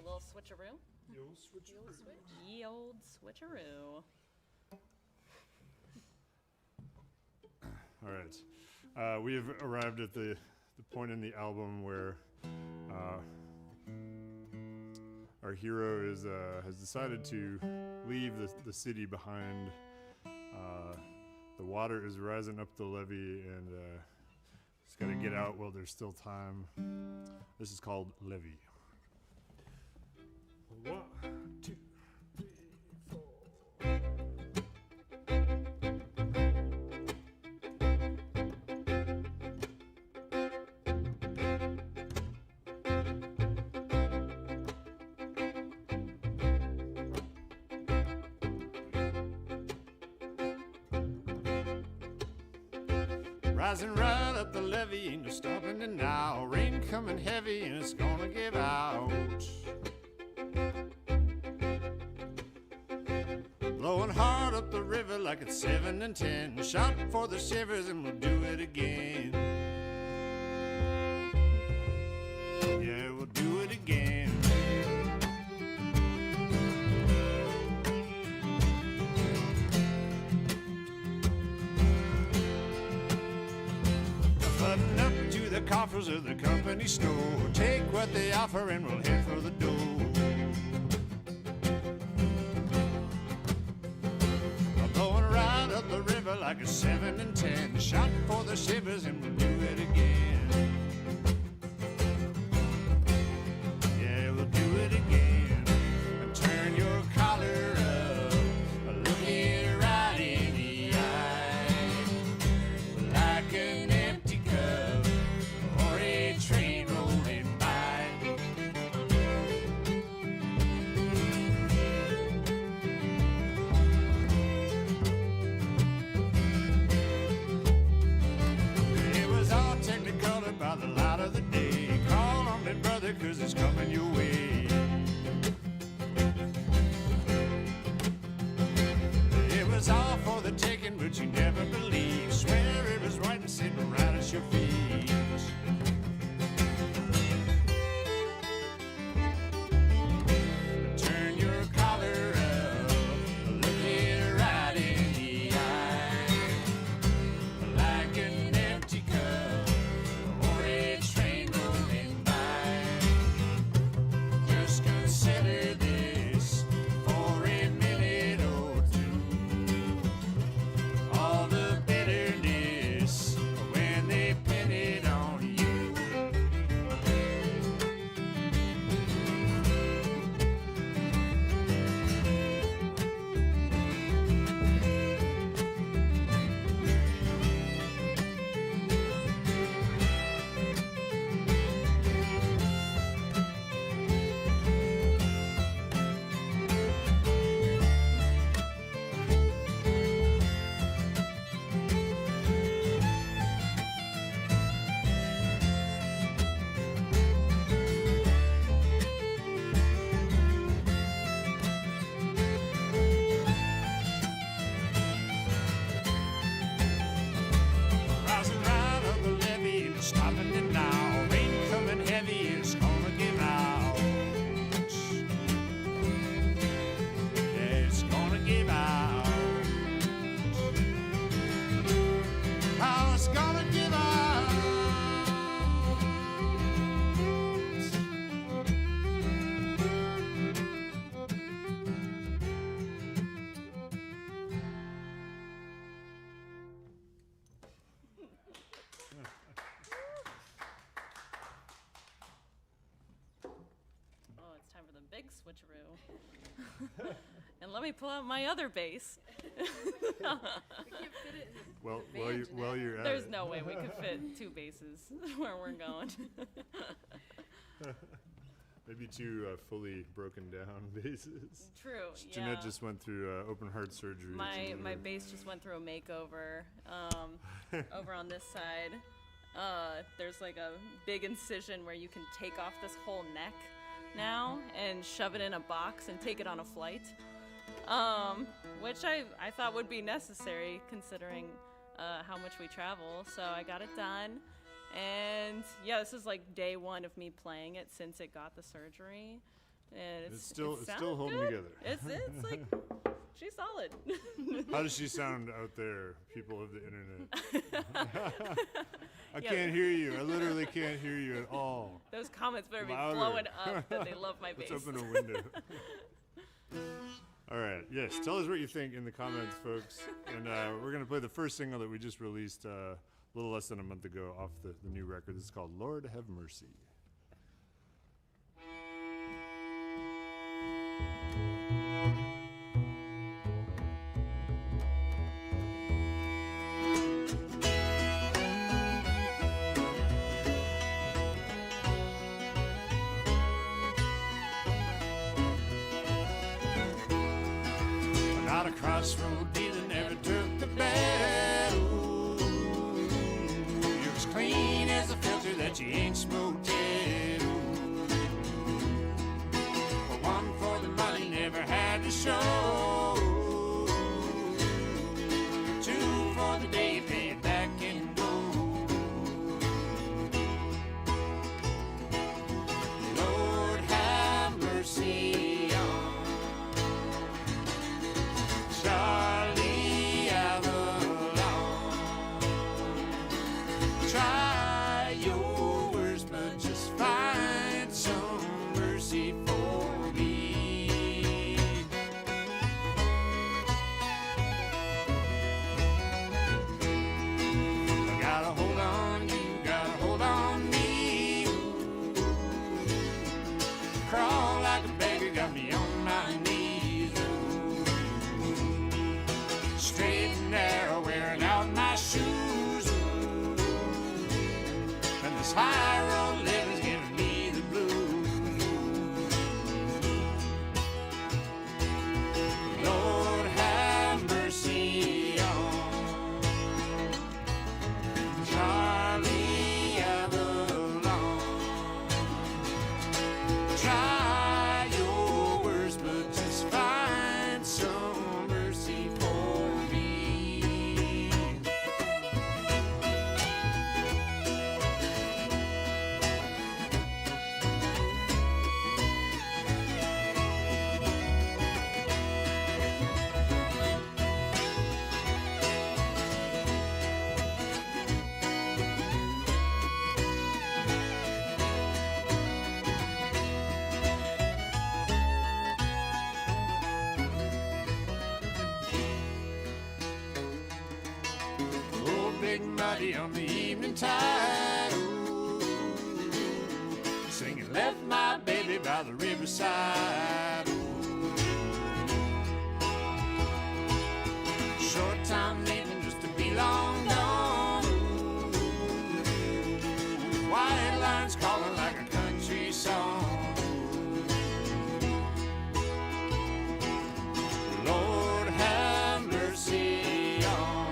Speaker 6: little switcheroo.
Speaker 5: Yo, switch.
Speaker 6: Ye old switcheroo.
Speaker 5: All right. We have arrived at the point in the album where our hero has decided to leave the city behind. The water is rising up the levee, and he's got to get out while there's still time. This is called Levy. 1, 2, 3, 4.
Speaker 2: Rising right up the levee, ain't no stopping it now. Rain coming heavy and it's gonna give out. Blowing hard up the river like it's 7 and 10. Shot for the shivers and we'll do it again. Yeah, we'll do it again. Button up to the coffers of the company store. Take what they offer and we'll head for the door. Blowing right up the river like a 7 and 10. Shot for the shivers and we'll do it again. Yeah, we'll do it again. And turn your collar up, look it right in the eye, like an empty cup or a train rolling by. It was all technicolored by the light of the day. Call on me, brother, 'cause it's coming your way. It was all for the taking, but you never believed. Swear it was right and sitting right at your feet. Turn your collar up, look it right in the eye, like an empty cup or a train rolling by. Just consider this for a minute or two. All the bitterness when they pin it on you. Rising right up the levee and it's stopping it now. Rain coming heavy, it's gonna give out. Yeah, it's gonna give out. Oh, it's gonna give out.
Speaker 6: Oh, it's time for the big switcheroo. And let me pull out my other bass.
Speaker 5: Well, while you're at
Speaker 6: There's
Speaker 5: it,
Speaker 6: no way we could fit 2 basses where we're going.
Speaker 5: maybe 2 fully broken down basses.
Speaker 6: True,
Speaker 5: Jeanette
Speaker 6: yeah.
Speaker 5: just went through open heart surgery.
Speaker 6: My
Speaker 5: so
Speaker 6: my
Speaker 5: we're-
Speaker 6: bass just went through a makeover. Over on this side, there's like a big incision where you can take off this whole neck now and shove it in a box and take it on a flight, which I thought would be necessary considering how much we travel. So I got it done, and yeah, this is like day 1 of me playing it since it got the surgery. And
Speaker 5: It's still
Speaker 6: sounds
Speaker 5: holding
Speaker 6: good.
Speaker 5: together.
Speaker 6: It's like she's solid.
Speaker 5: How does she sound out there, people of the internet? I
Speaker 6: Yeah.
Speaker 5: can't hear you. I literally can't hear you at all.
Speaker 6: Those comments better be
Speaker 5: Louder.
Speaker 6: blowing up that they love my bass.
Speaker 5: Let's open a window. All right. Yes. Tell us what you think in the comments, folks. And we're going to play the first single that we just released a little less than a month ago off the new record. This is called Lord Have Mercy.
Speaker 2: Not a crossroad dealer, never took the battle. You're as clean as a filter that you ain't smoked yet. But one for the money, never had to show. Two for the day, pay it back and go. Lord have mercy on Charlie Avalon. Try your worst, but just find some mercy for me. I gotta hold on, you gotta hold on me. Crawl like a beggar, got me on my knees. Straight and narrow, wearing out my shoes. And this high road living's giving me the blues. Lord have mercy on Charlie Avalon. Try your worst, but just find some mercy for me. Oh, big muddy on the evening tide. Ooh, singing, left my baby by the riverside. Ooh, short time leaving just to be long gone. Ooh, white lines calling like a country song. Lord have mercy on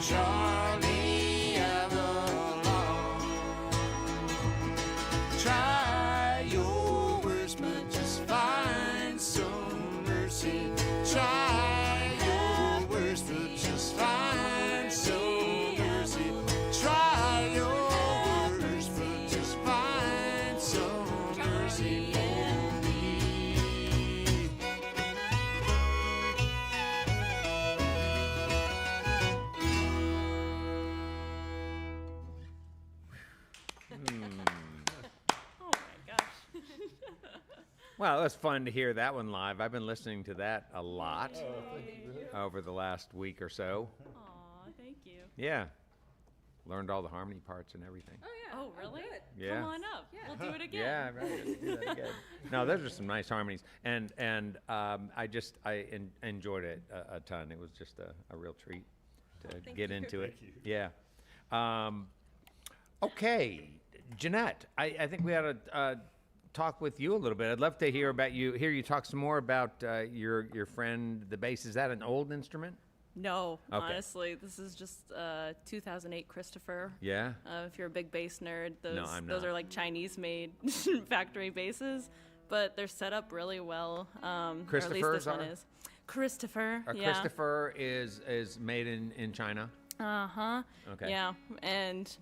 Speaker 2: Charlie Avalon. Try your worst, but just find some mercy. Try your worst, but just find some mercy. Try your worst, but just find some mercy for me.
Speaker 6: Oh my gosh.
Speaker 3: Well, it was fun to hear that one live. I've been listening to that a lot over the last week or so.
Speaker 6: Aw, thank you.
Speaker 3: Yeah. Learned all the harmony parts and everything.
Speaker 1: Oh, yeah.
Speaker 6: Oh, really?
Speaker 3: Yeah.
Speaker 6: Come on up. We'll do it again.
Speaker 3: Yeah, right. Let's do that again. No, those are some nice harmonies, and I enjoyed it a ton. It was just a real treat to get into it.
Speaker 5: Thank you.
Speaker 3: Yeah. Okay, Jeanette, I think we ought to talk with you a little bit. I'd love to hear you talk some more about your friend, the bass. Is that an old instrument?
Speaker 6: No,
Speaker 3: Okay.
Speaker 6: honestly, this is just 2008 Christopher.
Speaker 3: Yeah.
Speaker 6: If you're a big bass nerd, those
Speaker 3: I'm
Speaker 6: those
Speaker 3: not.
Speaker 6: are like Chinese-made factory basses, but they're set up really well. Or at least
Speaker 3: Christophers
Speaker 6: this one
Speaker 3: are?
Speaker 6: is. Christopher.
Speaker 3: A
Speaker 6: Yeah.
Speaker 3: Christopher is made in China.
Speaker 6: Uh huh.
Speaker 3: Okay.
Speaker 6: Yeah, and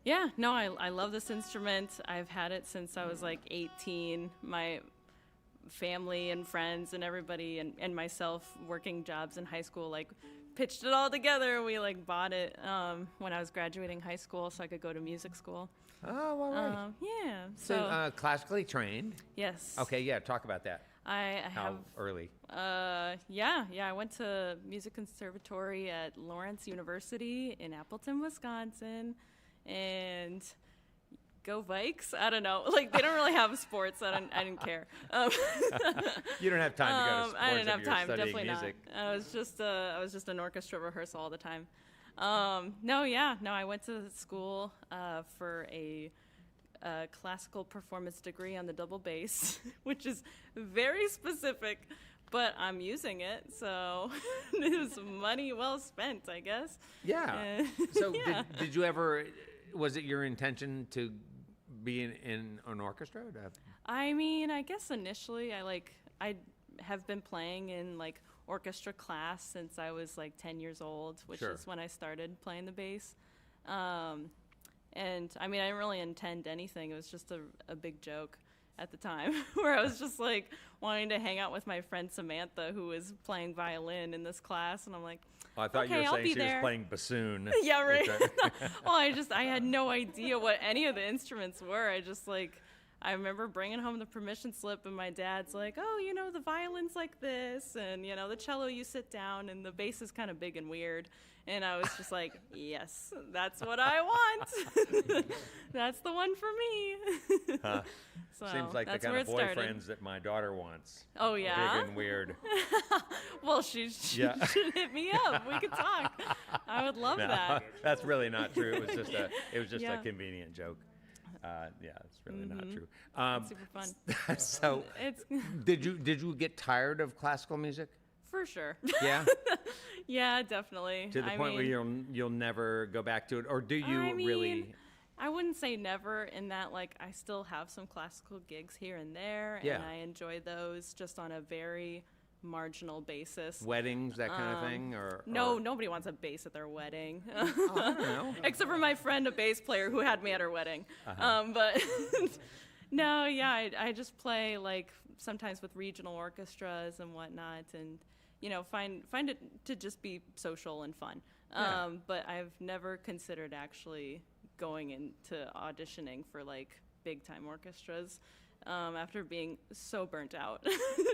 Speaker 6: Yeah, no, I love this instrument. I've had it since I was like 18. My family and friends and everybody and myself working jobs in high school like pitched it all together. We like bought it when I was graduating high school so I could go to music school.
Speaker 3: Oh, all right.
Speaker 6: Yeah.
Speaker 3: So classically trained.
Speaker 6: Yes.
Speaker 3: Okay, yeah, talk about that.
Speaker 6: I
Speaker 3: How
Speaker 6: have
Speaker 3: early?
Speaker 6: yeah, I went to music conservatory at Lawrence University in Appleton, Wisconsin, and go Vikes. I don't know. Like they don't really have sports. I didn't care.
Speaker 3: You don't have time to go to sports.
Speaker 6: I didn't have time.
Speaker 3: Studying
Speaker 6: Definitely
Speaker 3: music.
Speaker 6: not. I was just an orchestra rehearsal all the time. No, I went to school for a classical performance degree on the double bass, which is very specific, but I'm using it, so it was money well spent, I guess.
Speaker 3: Yeah. So did you ever? Was it your intention to be in an orchestra?
Speaker 6: I mean, I guess initially I have been playing in like orchestra class since I was like 10 years old, which
Speaker 3: Sure.
Speaker 6: is when I started playing the bass. And I mean, I didn't really intend anything. It was just a big joke at the time where I was just like wanting to hang out with my friend Samantha, who was playing violin in this class. And I'm like,
Speaker 3: I thought you
Speaker 6: okay,
Speaker 3: were
Speaker 6: I'll
Speaker 3: saying
Speaker 6: be
Speaker 3: she was
Speaker 6: there.
Speaker 3: playing bassoon.
Speaker 6: Yeah, right. Well, I had no idea what any of the instruments were. I remember bringing home the permission slip, and my dad's like, oh, the violin's like this, and, the cello, you sit down, and the bass is kind of big and weird. And I was just like, yes, that's what I want. That's the one for me.
Speaker 3: Huh.
Speaker 6: So
Speaker 3: Seems like the
Speaker 6: that's
Speaker 3: kind
Speaker 6: where
Speaker 3: of
Speaker 6: it started.
Speaker 3: boyfriends that my daughter wants.
Speaker 6: Oh, yeah?
Speaker 3: Big and weird.
Speaker 6: Well, she should hit me up. We could talk. I would love
Speaker 3: No,
Speaker 6: that.
Speaker 3: that's really not true. It was just
Speaker 6: Yeah.
Speaker 3: a convenient joke. Yeah, it's really not true.
Speaker 6: It's super fun.
Speaker 3: So,
Speaker 6: It's
Speaker 3: did you get tired of classical music?
Speaker 6: for sure.
Speaker 3: Yeah,
Speaker 6: Yeah, definitely.
Speaker 3: to the
Speaker 6: I
Speaker 3: point where
Speaker 6: mean,
Speaker 3: you'll never go back to it, or do you
Speaker 6: I mean,
Speaker 3: really?
Speaker 6: I wouldn't say never in that, like, I still have some classical gigs here and there,
Speaker 3: Yeah.
Speaker 6: and I enjoy those just on a very marginal basis.
Speaker 3: Weddings, that kind of thing,
Speaker 6: No,
Speaker 3: or-
Speaker 6: nobody wants a bass at their wedding.
Speaker 3: I don't know.
Speaker 6: Except for my friend, a bass player, who had me at her wedding.
Speaker 3: Uh-huh.
Speaker 6: But no, yeah, I just play, like, sometimes with regional orchestras and whatnot, and, find it to just be social and fun.
Speaker 3: Yeah.
Speaker 6: But I've never considered actually going into auditioning for, like, big-time orchestras after being so burnt out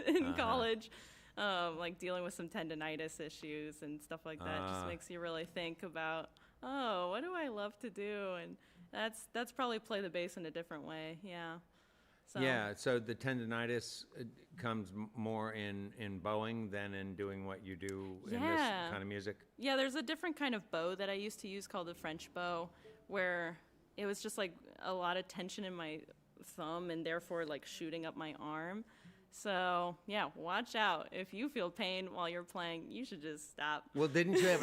Speaker 6: in college. Like dealing with some tendonitis issues and stuff like that just makes you really think about, oh, what do I love to do? And that's probably play the bass in a different way. Yeah. So,
Speaker 3: Yeah, so the tendonitis comes more in bowing than in doing what you do in this
Speaker 6: Yeah.
Speaker 3: kind of music.
Speaker 6: Yeah, there's a different kind of bow that I used to use called the French bow, where it was just like a lot of tension in my thumb and therefore like shooting up my arm. So yeah, watch out. If you feel pain while you're playing, you should just stop.
Speaker 3: Well, didn't you have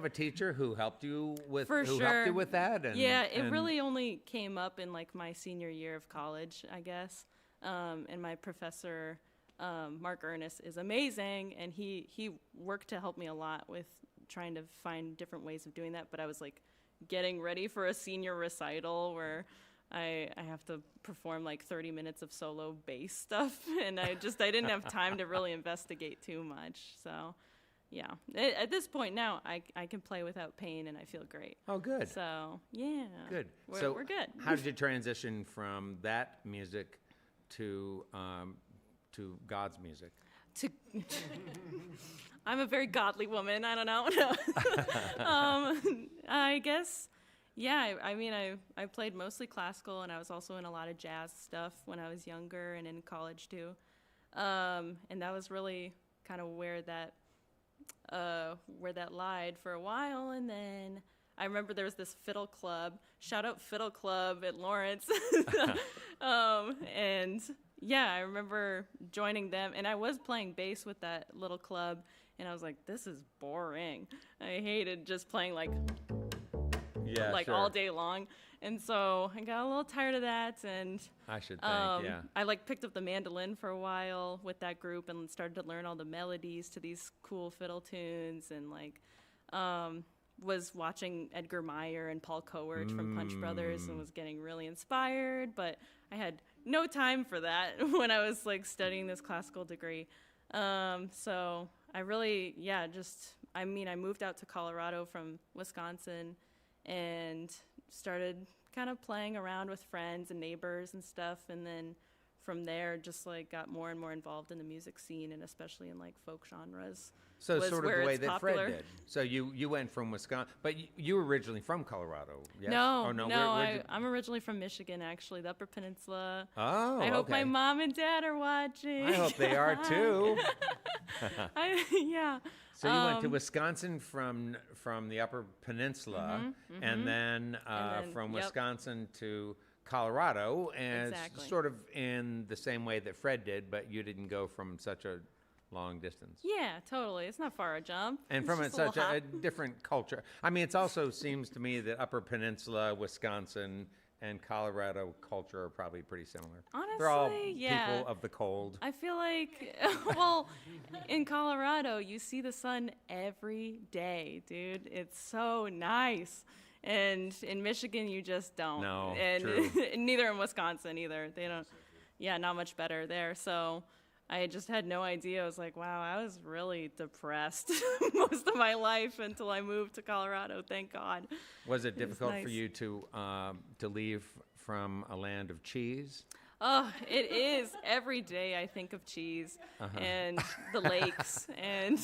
Speaker 3: a teacher who helped you with
Speaker 6: For
Speaker 3: who
Speaker 6: sure.
Speaker 3: helped you with that? And,
Speaker 6: Yeah, it
Speaker 3: and-
Speaker 6: really only came up in like my senior year of college, I guess. And my professor, Mark Ernest, is amazing, and he worked to help me a lot with trying to find different ways of doing that. But I was like getting ready for a senior recital where I have to perform like 30 minutes of solo bass stuff, and I didn't have time to really investigate too much. So, yeah, at this point now, I can play without pain, and I feel great.
Speaker 3: Oh, good.
Speaker 6: So, yeah.
Speaker 3: Good.
Speaker 6: We're good.
Speaker 3: How did you transition from that music to God's music?
Speaker 6: I'm a very godly woman. I don't know. I guess, yeah. I mean, I played mostly classical, and I was also in a lot of jazz stuff when I was younger and in college too. And that was really kind of where that lied for a while. And then I remember there was this fiddle club. Shout out Fiddle Club at Lawrence. And yeah, I remember joining them, and I was playing bass with that little club, and I was like, this is boring. I hated just playing like
Speaker 3: Sure.
Speaker 6: all day long. And so I got a little tired of that, and
Speaker 3: I should think, yeah.
Speaker 6: I like picked up the mandolin for a while with that group and started to learn all the melodies to these cool fiddle tunes, and like was watching Edgar Meyer and Paul Coerch from Punch Brothers and was getting really inspired, but I had no time for that when I was like studying this classical degree. So I really, I moved out to Colorado from Wisconsin and started kind of playing around with friends and neighbors and stuff. And then from there, just like got more and more involved in the music scene, and especially in like folk genres.
Speaker 3: So
Speaker 6: was
Speaker 3: sort of
Speaker 6: where
Speaker 3: the way
Speaker 6: it's
Speaker 3: that
Speaker 6: popular.
Speaker 3: Fred did. So you went from Wisconsin, but you were originally from Colorado, yes?
Speaker 6: No,
Speaker 3: Oh, no.
Speaker 6: I'm originally from Michigan, actually, the Upper Peninsula.
Speaker 3: Oh,
Speaker 6: I hope
Speaker 3: okay.
Speaker 6: my mom and dad are watching.
Speaker 3: I hope they are too.
Speaker 6: Yeah.
Speaker 3: So you went to Wisconsin from the Upper Peninsula, and then from
Speaker 6: yep.
Speaker 3: Wisconsin to Colorado, and
Speaker 6: Exactly.
Speaker 3: sort of in the same way that Fred did, but you didn't go from such a long distance.
Speaker 6: Yeah, totally. It's not far a jump.
Speaker 3: And
Speaker 6: It's
Speaker 3: from
Speaker 6: just
Speaker 3: such
Speaker 6: little
Speaker 3: a
Speaker 6: hop.
Speaker 3: different culture. I mean, it also seems to me that Upper Peninsula, Wisconsin, and Colorado culture are probably pretty similar. They're all
Speaker 6: Honestly, yeah.
Speaker 3: people of the cold.
Speaker 6: I feel like, well, in Colorado, you see the sun every day, dude. It's so nice. And in Michigan, you just don't.
Speaker 3: No,
Speaker 6: and
Speaker 3: true.
Speaker 6: neither in Wisconsin either. They don't. Yeah, not much better there. So I just had no idea. I was like, wow, I was really depressed most of my life until I moved to Colorado. Thank God.
Speaker 3: Was it difficult for
Speaker 6: nice.
Speaker 3: you to leave from a land of cheese?
Speaker 6: Oh, it is. Every day I think of cheese and the lakes and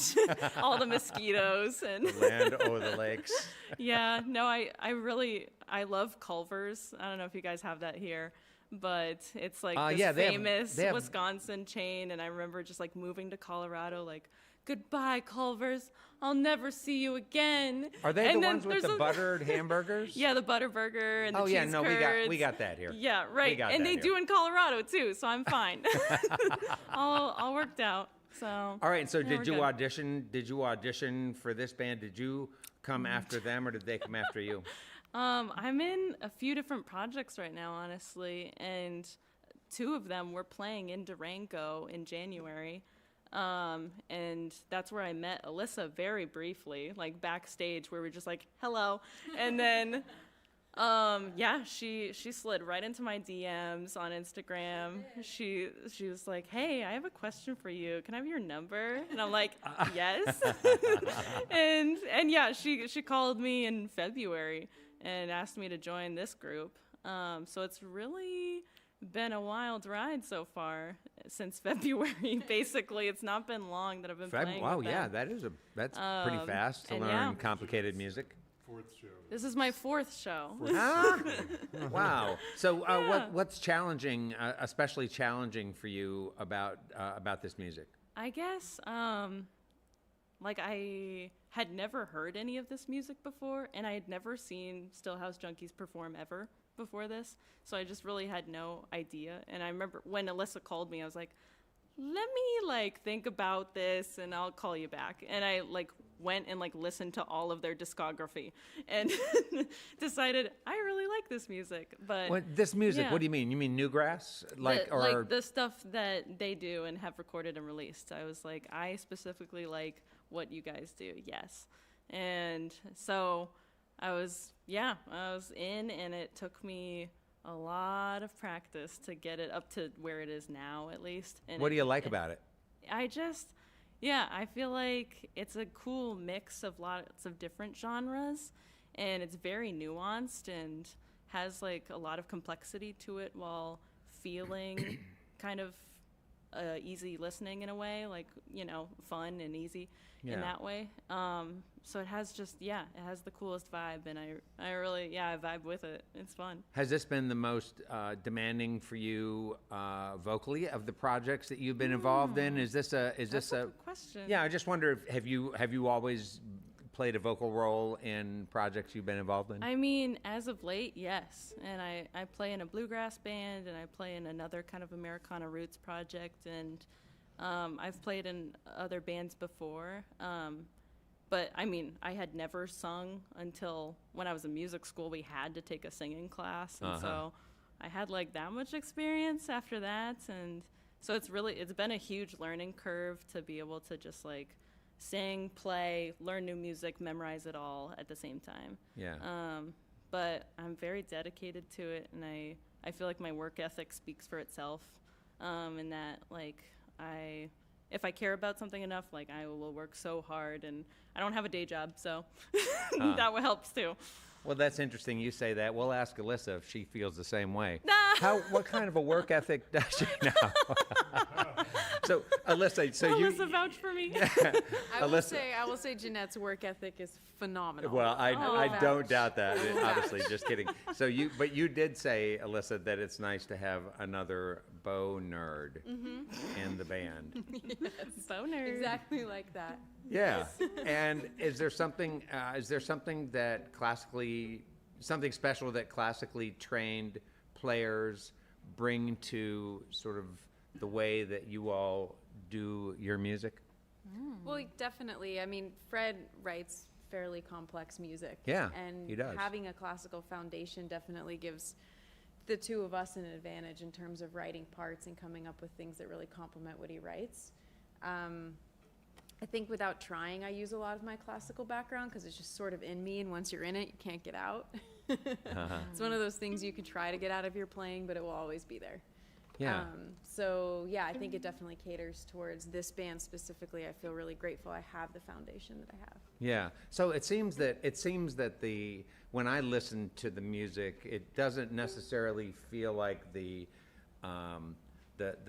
Speaker 6: all the mosquitoes and
Speaker 3: The land over the lakes.
Speaker 6: yeah, no, I love Culver's. I don't know if you guys have that here, but it's like this
Speaker 3: yeah,
Speaker 6: famous
Speaker 3: they have-
Speaker 6: Wisconsin chain, and I remember just like moving to Colorado, like, goodbye, Culver's. I'll never see you again.
Speaker 3: Are they
Speaker 6: And
Speaker 3: the
Speaker 6: then
Speaker 3: ones with
Speaker 6: there's
Speaker 3: the buttered hamburgers?
Speaker 6: Yeah, the butter burger and the
Speaker 3: Oh
Speaker 6: cheese
Speaker 3: yeah, no,
Speaker 6: curds.
Speaker 3: we got that here.
Speaker 6: Yeah,
Speaker 3: We
Speaker 6: right.
Speaker 3: got
Speaker 6: And
Speaker 3: that
Speaker 6: they
Speaker 3: here.
Speaker 6: do in Colorado too, so I'm fine. all worked out. So
Speaker 3: All right, so
Speaker 6: yeah,
Speaker 3: did
Speaker 6: we're
Speaker 3: you
Speaker 6: good.
Speaker 3: audition? Did you audition for this band? Did you come after them, or did they come after you?
Speaker 6: I'm in a few different projects right now, honestly, and two of them were playing in Durango in January. And that's where I met Alyssa very briefly, like backstage, where we're just like, hello. And then, yeah, she slid right into my DMs on Instagram. She was like, hey, I have a question for you. Can I have your number? And I'm like, yes. and yeah, she called me in February and asked me to join this group. So it's really been a wild ride so far since February. Basically, it's not been long that I've been playing.
Speaker 3: Wow,
Speaker 6: with
Speaker 3: yeah,
Speaker 6: them.
Speaker 3: that's pretty fast to
Speaker 6: and
Speaker 3: learn
Speaker 6: yeah.
Speaker 3: complicated music.
Speaker 5: Fourth show.
Speaker 6: This is my fourth show.
Speaker 3: Ah, wow. So, what's challenging, especially challenging for you about this music?
Speaker 6: I guess, like I had never heard any of this music before, and I had never seen Stillhouse Junkies perform ever before this, so I just really had no idea. And I remember when Alyssa called me, I was like, let me like think about this and I'll call you back. And I like went and like listened to all of their discography and decided I really like this music. But
Speaker 3: This music,
Speaker 6: yeah.
Speaker 3: what do you mean? You mean Newgrass?
Speaker 6: like the stuff that they do and have recorded and released. I was like, I specifically like what you guys do, yes. And so I was in, and it took me a lot of practice to get it up to where it is now, at least. And
Speaker 3: what do you like about it?
Speaker 6: I feel like it's a cool mix of lots of different genres, and it's very nuanced and has like a lot of complexity to it while feeling kind of easy listening in a way, like, you know, fun and easy in that way. So it has the coolest vibe, and I really, I vibe with it. It's fun.
Speaker 3: Has this been the most demanding for you vocally of the projects that you've been involved in? Is this a
Speaker 6: Good question.
Speaker 3: Yeah, I just wonder if have you always played a vocal role in projects you've been involved in?
Speaker 6: I mean, as of late, yes. And I play in a bluegrass band, and I play in another kind of Americana roots project, and I've played in other bands before. But I mean, I had never sung until when I was in music school. We had to take a singing class, and so I had like that much experience after that. And so it's been a huge learning curve to be able to just like sing, play, learn new music, memorize it all at the same time.
Speaker 3: Yeah.
Speaker 6: But I'm very dedicated to it, and I feel like my work ethic speaks for itself, in that, like, if I care about something enough, like, I will work so hard, and I don't have a day job, so that helps too.
Speaker 3: Well, that's interesting you say that. We'll ask Alyssa if she feels the same way.
Speaker 6: Nah.
Speaker 3: What kind of a work ethic does she now? So, Alyssa,
Speaker 6: Alyssa vouch for me.
Speaker 1: I will say Jeanette's work ethic is phenomenal.
Speaker 3: Well, I
Speaker 1: vouch.
Speaker 3: don't doubt that. Obviously, just kidding. So but you did say, Alyssa, that it's nice to have another bow nerd in the band.
Speaker 1: Yes.
Speaker 6: Bow nerd.
Speaker 1: Exactly like that.
Speaker 3: Yeah. And is there something that something special that classically trained players bring to sort of the way that you all do your music?
Speaker 1: Well, definitely. I mean, Fred writes fairly complex music.
Speaker 3: Yeah,
Speaker 1: and
Speaker 3: he does.
Speaker 1: Having a classical foundation definitely gives the two of us an advantage in terms of writing parts and coming up with things that really complement what he writes. I think without trying, I use a lot of my classical background because it's just sort of in me, and once you're in it, you can't get out. It's one of those things you can try to get out of your playing, but it will always be there.
Speaker 3: Yeah.
Speaker 1: So yeah, I think it definitely caters towards this band specifically. I feel really grateful I have the foundation that I have.
Speaker 3: Yeah. So it seems that when I listen to the music, it doesn't necessarily feel like the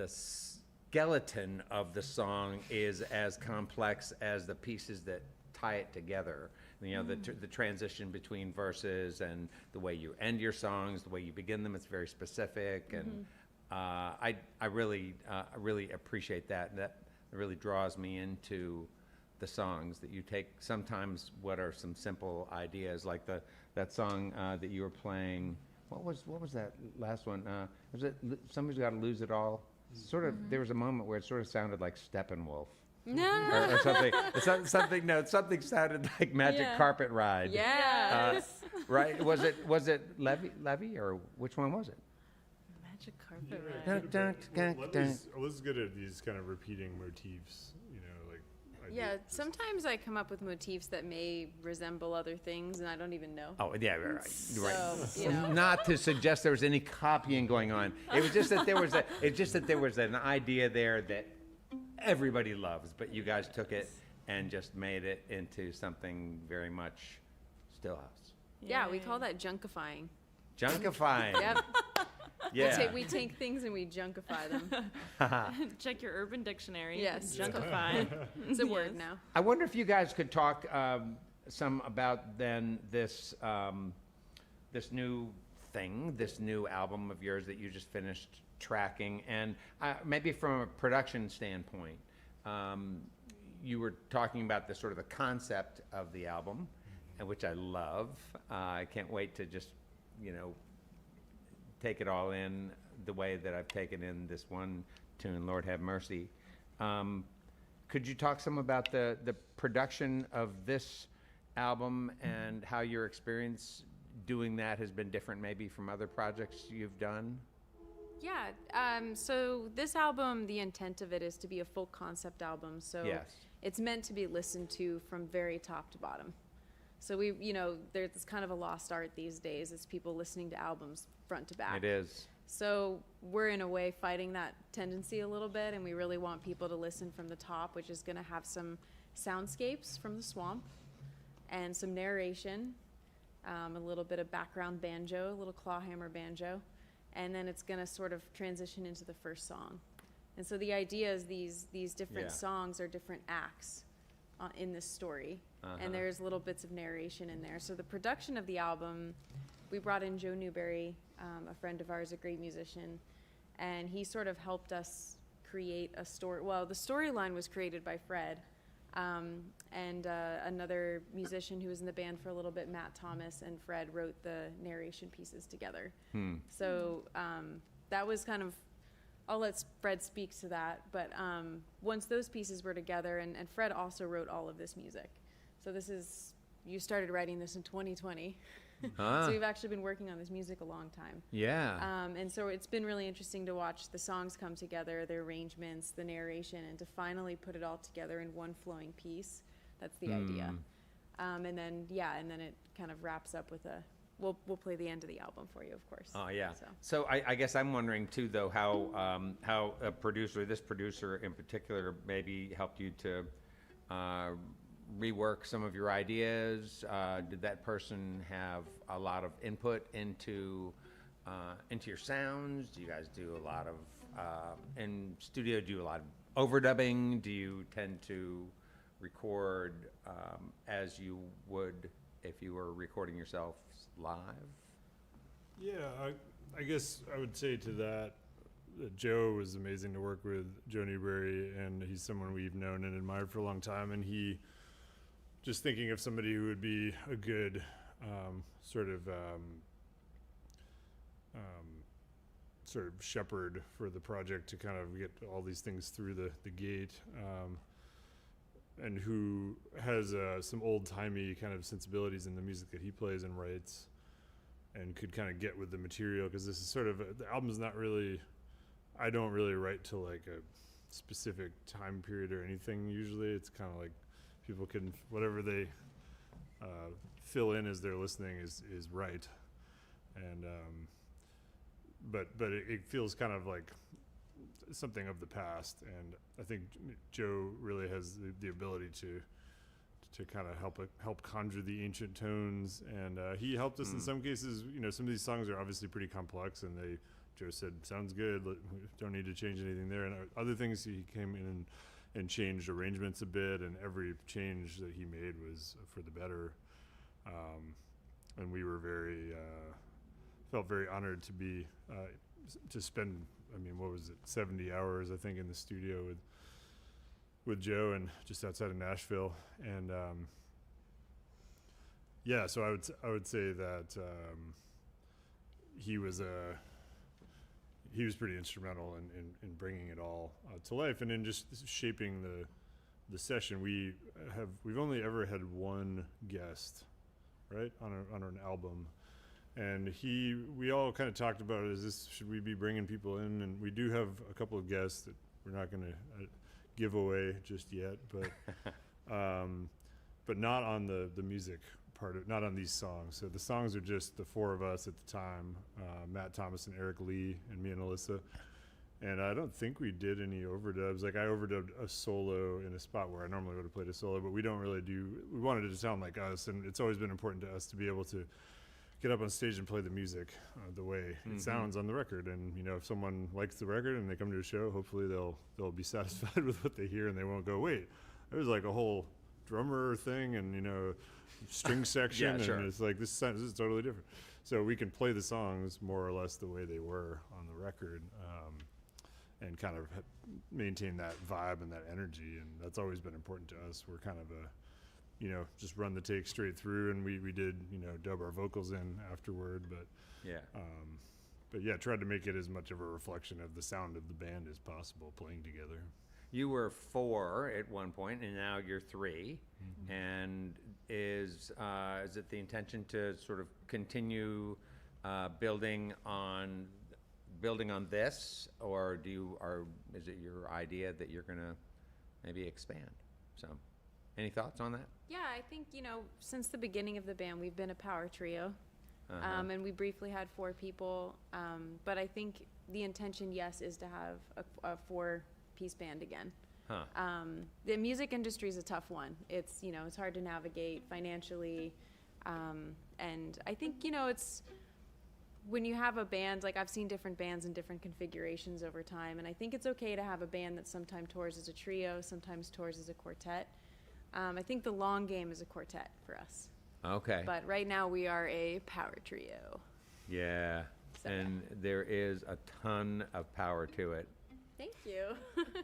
Speaker 3: skeleton of the song is as complex as the pieces that tie it together. You know, the transition between verses and the way you end your songs, the way you begin them, it's very specific, and I really appreciate that. That really draws me into the songs that you take. Sometimes what are some simple ideas, like that song that you were playing. What was that last one? Was it Somebody's Got to Lose It All? Sort of. There was a moment where it sort of sounded like Steppenwolf.
Speaker 1: No.
Speaker 3: Or something. Something sounded like Magic Carpet Ride.
Speaker 1: Yes.
Speaker 3: Right? Was it Levy, or which one was it?
Speaker 6: Magic carpet ride.
Speaker 5: Alyssa's good at these kind of repeating motifs, you know, like.
Speaker 1: Yeah, sometimes I come up with motifs that may resemble other things, and I don't even know.
Speaker 3: Oh, yeah, right.
Speaker 1: So, you know.
Speaker 3: Not to suggest there was any copying going on. It was just that there was an idea there that everybody loves, but you guys took it and just made it into something very much Stillhouse.
Speaker 1: Yeah, we call that junkifying.
Speaker 3: Junkifying.
Speaker 1: Yep.
Speaker 3: Yeah.
Speaker 1: We take things and we junkify them.
Speaker 6: Check your Urban Dictionary.
Speaker 1: Yes.
Speaker 6: Junkify.
Speaker 1: It's a word now.
Speaker 3: I wonder if you guys could talk some about then this new thing, this new album of yours that you just finished tracking, and maybe from a production standpoint, you were talking about the sort of the concept of the album, which I love. I can't wait to just, take it all in the way that I've taken in this one tune, Lord Have Mercy. Could you talk some about the production of this album and how your experience doing that has been different maybe from other projects you've done?
Speaker 1: Yeah, so this album, the intent of it is to be a full concept album. So
Speaker 3: Yes.
Speaker 1: It's meant to be listened to from very top to bottom. So there's kind of a lost art these days. It's people listening to albums front to back.
Speaker 3: It is.
Speaker 1: So we're in a way fighting that tendency a little bit, and we really want people to listen from the top, which is going to have some soundscapes from the swamp and some narration, a little bit of background banjo, a little clawhammer banjo, and then it's going to sort of transition into the first song. And so the idea is these different songs are different acts in this story, and there's little bits of narration in there. So the production of the album, we brought in Joe Newberry, a friend of ours, a great musician, and he sort of helped us create a story. Well, the storyline was created by Fred, and another musician who was in the band for a little bit, Matt Thomas, and Fred wrote the narration pieces together. So that was kind of, I'll let Fred speak to that, but once those pieces were together, and Fred also wrote all of this music. So you started writing this in 2020. So we've actually been working on this music a long time.
Speaker 3: Yeah.
Speaker 1: And so it's been really interesting to watch the songs come together, the arrangements, the narration, and to finally put it all together in one flowing piece. That's the idea. And then it kind of wraps up with we'll play the end of the album for you, of course.
Speaker 3: Oh, yeah. So I guess I'm wondering too, though, how this producer in particular, maybe helped you to rework some of your ideas. Did that person have a lot of input into your sounds? Do you guys do a lot of in studio? Do a lot of overdubbing? Do you tend to record as you would if you were recording yourself live?
Speaker 5: Yeah, I guess I would say to that Joe was amazing to work with, Joe Newberry, and he's someone we've known and admired for a long time, and he, just thinking of somebody who would be a good sort of shepherd for the project to kind of get all these things through the gate, and who has some old-timey kind of sensibilities in the music that he plays and writes, and could kind of get with the material, because this is sort of the album's not really, I don't really write to like a specific time period or anything. Usually it's kind of like people can, whatever they fill in as they're listening is right, and but it feels kind of like something of the past, and I think Joe really has the ability to kind of help conjure the ancient tones, and he helped us in some cases. You know, some of these songs are obviously pretty complex, and Joe said, sounds good, we don't need to change anything there, and other things he came in and changed arrangements a bit, and every change that he made was for the better, and we were felt very honored to be to spend, I mean, what was it, 70 hours I think in the studio with Joe, and just outside of Nashville, and so I would say that he was pretty instrumental in bringing it all to life, and in just shaping the session. We've only ever had one guest, right, on an album, and we all kind of talked about it, should we be bringing people in, and we do have a couple of guests that we're not going to give away just yet, but not on the music part of, not on these songs. So the songs are just the four of us at the time, Matt Thomas and Eric Lee and me and Alyssa, and I don't think we did any overdubs. Like I overdubbed a solo in a spot where I normally would have played a solo, but we don't really we wanted it to sound like us, and it's always been important to us to be able to get up on stage and play the music the way it sounds on the record. And you know, if someone likes the record and they come to a show, hopefully they'll be satisfied with what they hear, and they won't go, wait, there's like a whole drummer thing and, you know, string section,
Speaker 3: Yeah, sure.
Speaker 5: and it's like this is totally different. So we can play the songs more or less the way they were on the record, and kind of maintain that vibe and that energy, and that's always been important to us. We're kind of just run the take straight through, and we did, dub our vocals in afterward, but tried to make it as much of a reflection of the sound of the band as possible playing together.
Speaker 3: You were 4 at one point, and now you're 3. And is it the intention to sort of continue building on this, or is it your idea that you're gonna maybe expand? So, any thoughts on that?
Speaker 1: Yeah, I think, since the beginning of the band, we've been a power trio. And we briefly had 4 people. But I think the intention, yes, is to have a 4-piece band again. The music industry is a tough one. It's, it's hard to navigate financially. And I think, it's when you have a band, like I've seen different bands in different configurations over time. And I think it's okay to have a band that sometimes tours as a trio, sometimes tours as a quartet. I think the long game is a quartet for us.
Speaker 3: Okay.
Speaker 1: But right now we are a power trio.
Speaker 3: Yeah.
Speaker 1: So,
Speaker 3: and there is a ton of power to it.
Speaker 1: Thank you.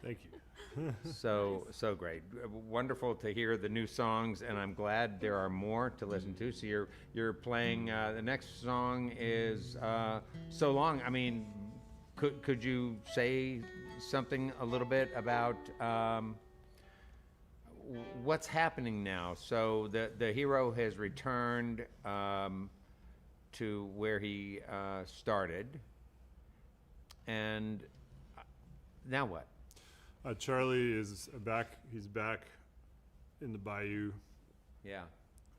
Speaker 5: Thank you.
Speaker 3: So great. Wonderful to hear the new songs, and I'm glad there are more to listen to. So you're playing, the next song is So Long. I mean, could you say something a little bit about what's happening now? So the hero has returned. to where he started. And now what?
Speaker 5: Charlie is back. He's back in the bayou,
Speaker 3: Yeah.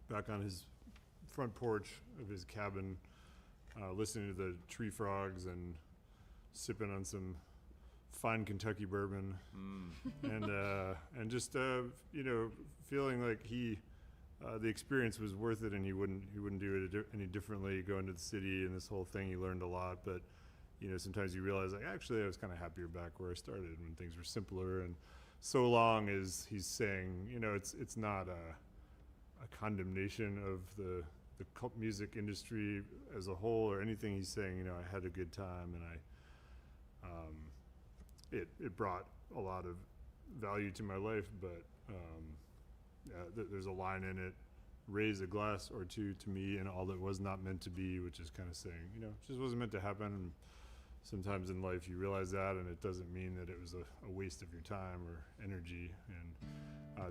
Speaker 5: back on his front porch of his cabin, listening to the tree frogs and sipping on some fine Kentucky bourbon, and just feeling like the experience was worth it, and he wouldn't do it any differently. Going to the city and this whole thing, he learned a lot, but sometimes you realize, like, actually I was kind of happier back where I started when things were simpler. And so long as he's saying, it's not a condemnation of the music industry as a whole or anything. He's saying, I had a good time, and it brought a lot of value to my life. But there's a line in it, raise a glass or two to me and all that was not meant to be, which is kind of saying, it just wasn't meant to happen. And sometimes in life you realize that, and it doesn't mean that it was a waste of your time or energy. And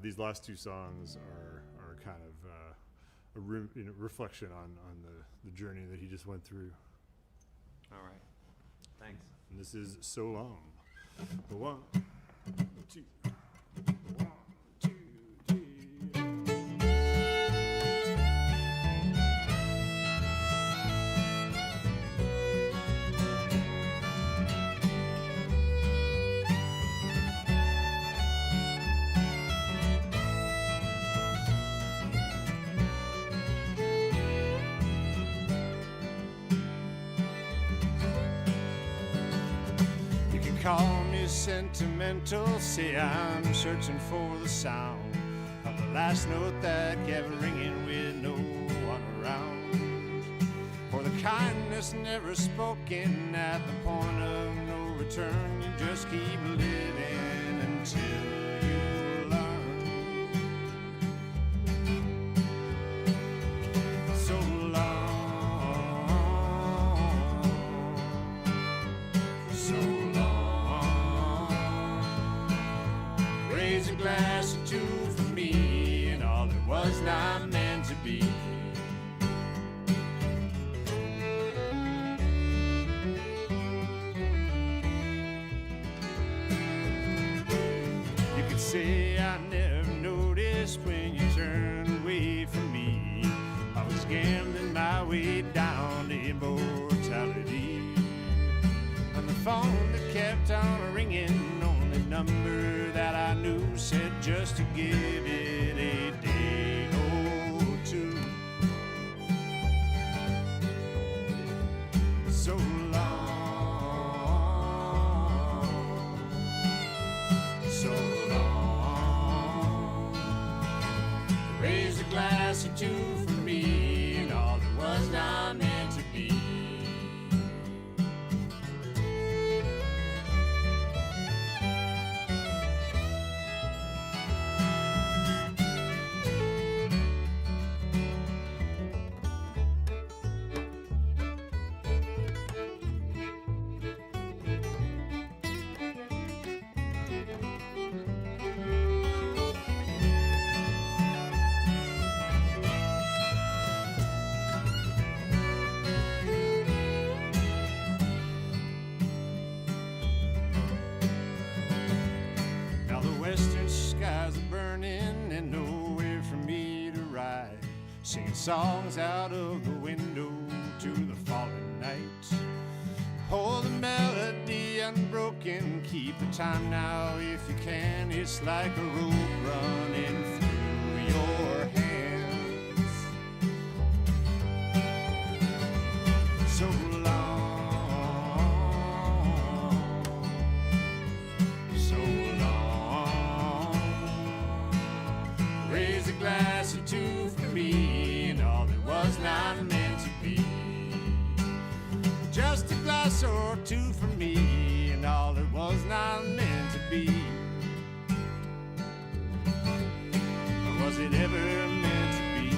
Speaker 5: these last two songs are kind of a reflection on the journey that he just went through.
Speaker 3: All right. Thanks.
Speaker 5: And this is So Long. 1, 2, 1, 2, 3.
Speaker 2: Call me sentimental, say I'm searching for the sound of the last note that kept ringing with no one around, for the kindness never spoken at the point of no return. You just keep living until you learn. So long, so long. Raise a glass or two for me and all that was not meant to be. You could say I never noticed when you turned away from me. I was gambling my way down to immortality, and the phone that kept on ringing, only number that I knew, said just to give it a day or two. So long, so long. Raise a glass or two for me and all that was not meant to be. Songs out of the window to the falling night. Hold the melody unbroken, keep the time now if you can. It's like a rope running through your hands. So long, so long. Raise a glass or two for me, was not meant to be. Just a glass or two for me and all it was not meant to be. Or was it ever meant to be?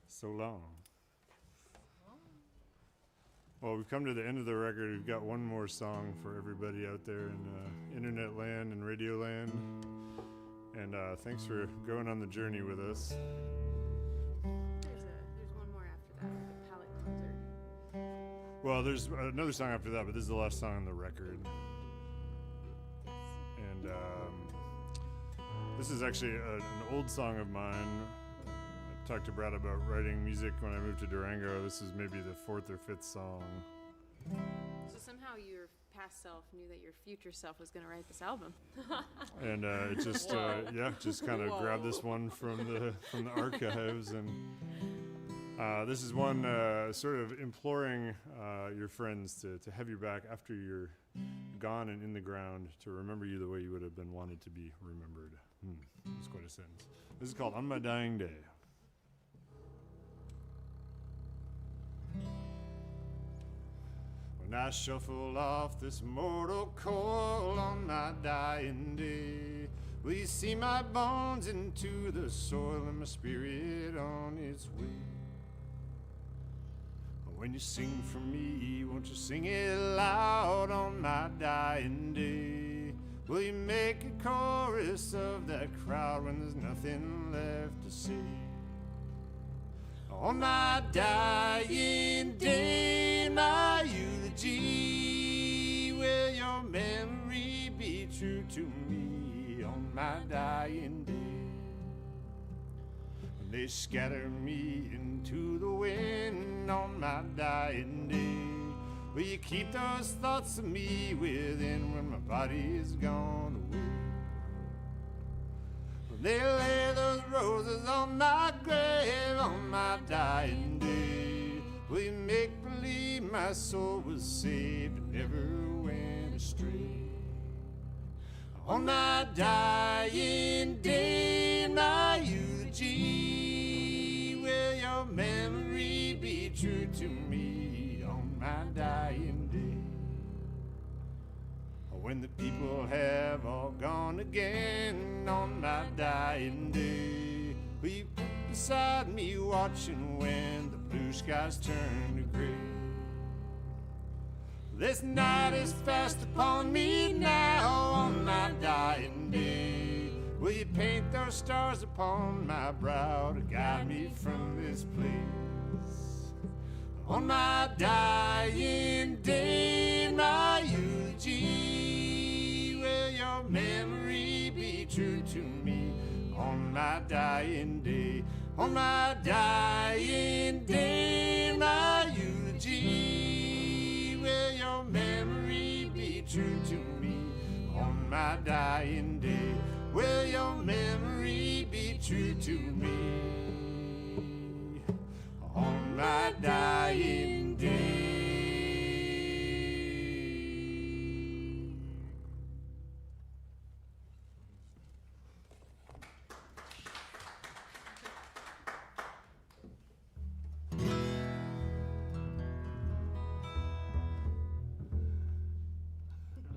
Speaker 5: So long. Well, we've come to the end of the record. We've got one more song for everybody out there in internet land and radio land. And thanks for going on the journey with us.
Speaker 1: There's one more after that, the palette cleanser.
Speaker 5: Well, there's another song after that, but this is the last song on the record. And this is actually an old song of mine. I talked to Brad about writing music when I moved to Durango. This is maybe the 4th or 5th song.
Speaker 1: So somehow your past self knew that your future self was going to write this album.
Speaker 5: And it just just kind of grabbed this one from the archives. And this is one sort of imploring your friends to have you back after you're gone and in the ground, to remember you the way you would have been wanted to be remembered. It's quite a sentence. This is called On My Dying Day. When I shuffle off this mortal coil on my dying day, will you see my bones into the soil and my spirit on its way? When you sing for me, won't you sing it loud on my dying day? Will you make a chorus of that crowd when there's nothing left to say? On my dying day, my eulogy, will your memory be true to me on my dying day? When they scatter me into the wind on my dying day, will you keep those thoughts of me within when my body is gone away? They lay those roses on my grave on my dying day, will you make believe my soul was saved and never went astray? On my dying day, my eulogy, will your memory be true to me on my dying day? When the people have all gone again on my dying day, will you put beside me watching when the blue skies turn to gray? This night is fast upon me now on my dying day, will you paint those stars upon my brow to guide me from this place? On my dying day, my eulogy, will your memory be true to me on my dying day? On my dying day, my eulogy, will your memory be true to me on my dying day? Will your memory be true to me on my dying day?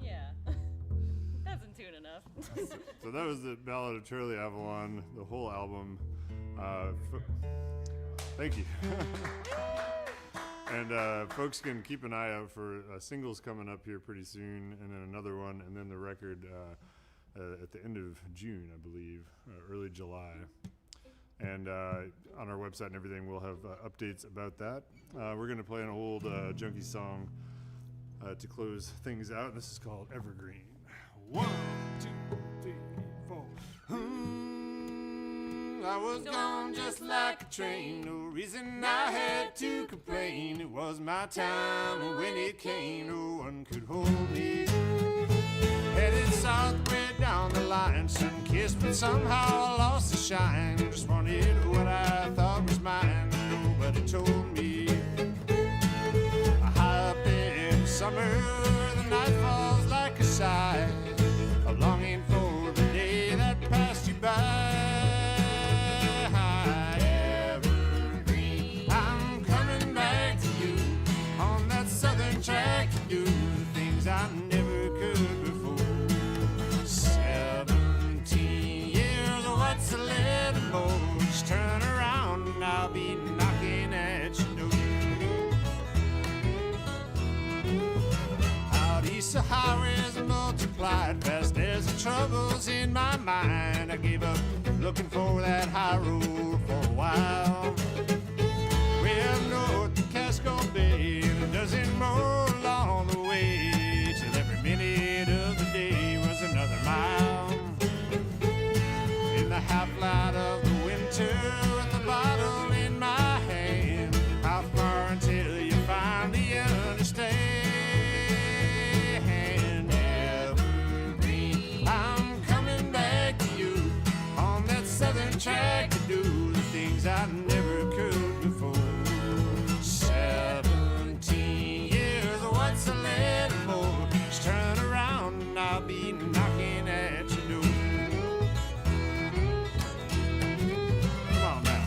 Speaker 6: Yeah, that's in tune enough.
Speaker 5: So that was the Ballad of Charlie Avalon, the whole album. Thank you. And folks can keep an eye out for singles coming up here pretty soon, and then another one, and then the record at the end of June, I believe, early July. And on our website and everything, we'll have updates about that. We're going to play an old junkie song to close things out. This is called Evergreen. 1, 2, 3, 4. I was gone just like a train. No reason I had to complain. It was my time, and when it came, no one could hold me. Headed south way down the line, sun-kissed, but somehow I lost the shine. Just wanted what I thought was mine, nobody told me. High up in summer, the night falls like a sigh, a longing for the day that passed you by. Evergreen, I'm coming back to you on that southern track to do the things I never could before. 17 years, what's a little more?
Speaker 2: troubles in my mind. I gave up looking for that high road for a while. Well, north to Casco Bay, and a dozen more along the way, till every minute of the day was another mile. In the half light of the winter, with the bottle in my hand, how far until you finally understand? Evergreen, I'm coming back to you on that southern track to do the things I never could before. 17 years, what's a little more? Just turn around and I'll be knocking at your door. Come on now.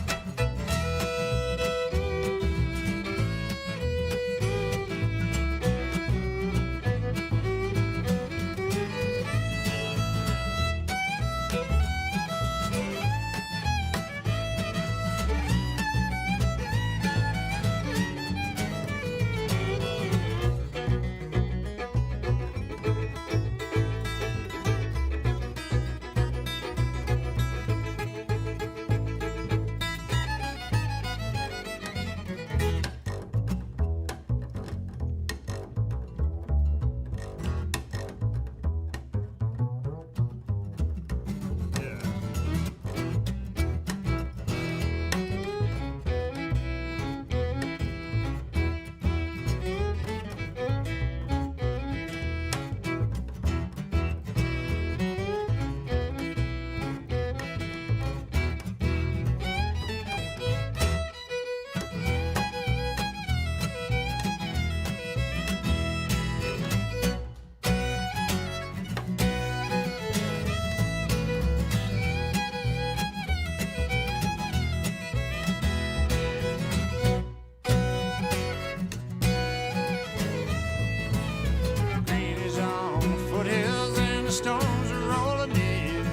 Speaker 2: Rain is on the foothills and the storms are rolling in.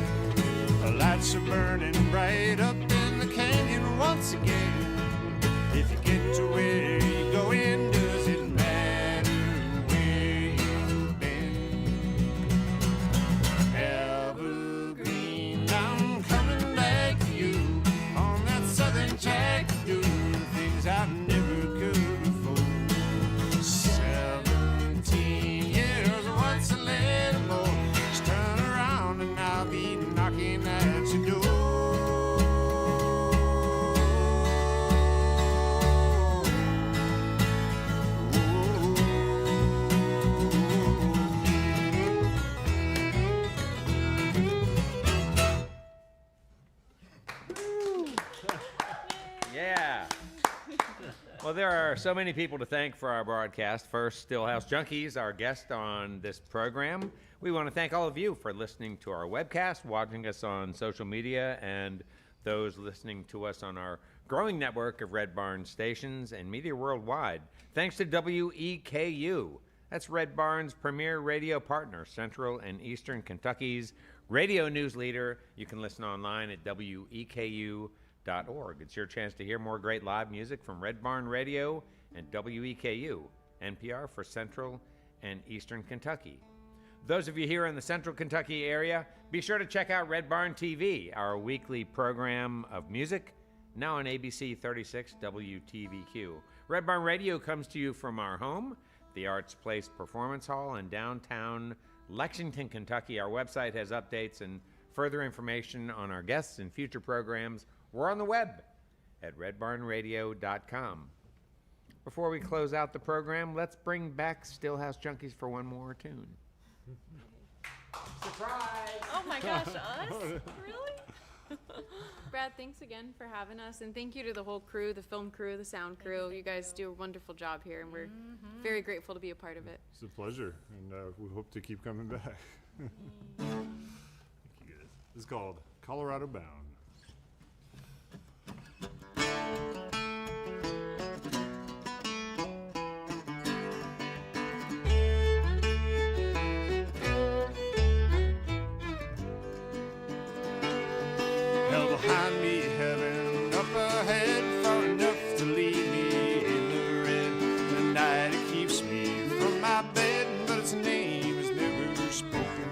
Speaker 2: The lights are burning bright up in the canyon once again. If you get to where you're going, does it matter where you've been? Evergreen, I'm coming back to you on that southern track to do the things I never could before. 17 years, what's a little more? Just turn around and I'll be knocking at your door.
Speaker 3: Yeah. Well, there are so many people to thank for our broadcast. First, Stillhouse Junkies, our guest on this program. We want to thank all of you for listening to our webcast, watching us on social media, and those listening to us on our growing network of Red Barn stations and media worldwide. Thanks to WEKU. That's Red Barn's premier radio partner, Central and Eastern Kentucky's radio news leader. You can listen online at WEKU.org. It's your chance to hear more great live music from Red Barn Radio and WEKU, NPR for Central and Eastern Kentucky. Those of you here in the Central Kentucky area, be sure to check out Red Barn TV, our weekly program of music, now on ABC 36 WTVQ. Red Barn Radio comes to you from our home, the Arts Place Performance Hall in downtown Lexington, Kentucky. Our website has updates and further information on our guests and future programs. We're on the web at redbarnradio.com. Before we close out the program, let's bring back Stillhouse Junkies for one more tune. Surprise!
Speaker 6: Oh my gosh, us? Really?
Speaker 1: Brad, thanks again for having us, and thank you to the whole crew, the film crew, the sound crew. You guys do a wonderful job here, and we're very grateful to be a part of it.
Speaker 5: It's a pleasure, and we hope to keep coming back. Thank you guys. This is called Colorado Bound.
Speaker 2: Hell behind me, heaven up ahead, far enough to leave me in the red. The night it keeps me from my bed, but its name is never spoken.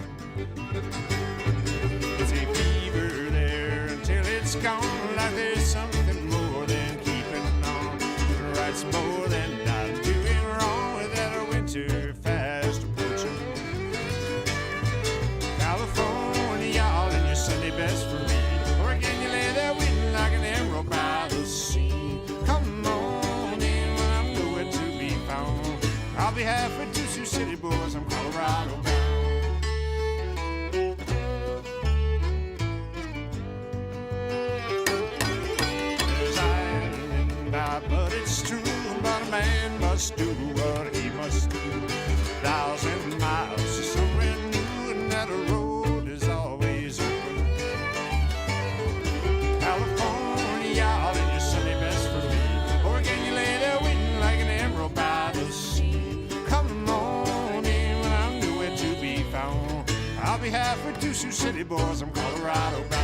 Speaker 2: man must do what he must do. 1,000 miles to somewhere new, and that road is always open. California, y'all, and your Sunday best for me. Oregon, you lay there waiting like an emerald by the sea. Come on in when I'm nowhere to be found. I'll be halfway to Sioux City, boys, I'm Colorado bound.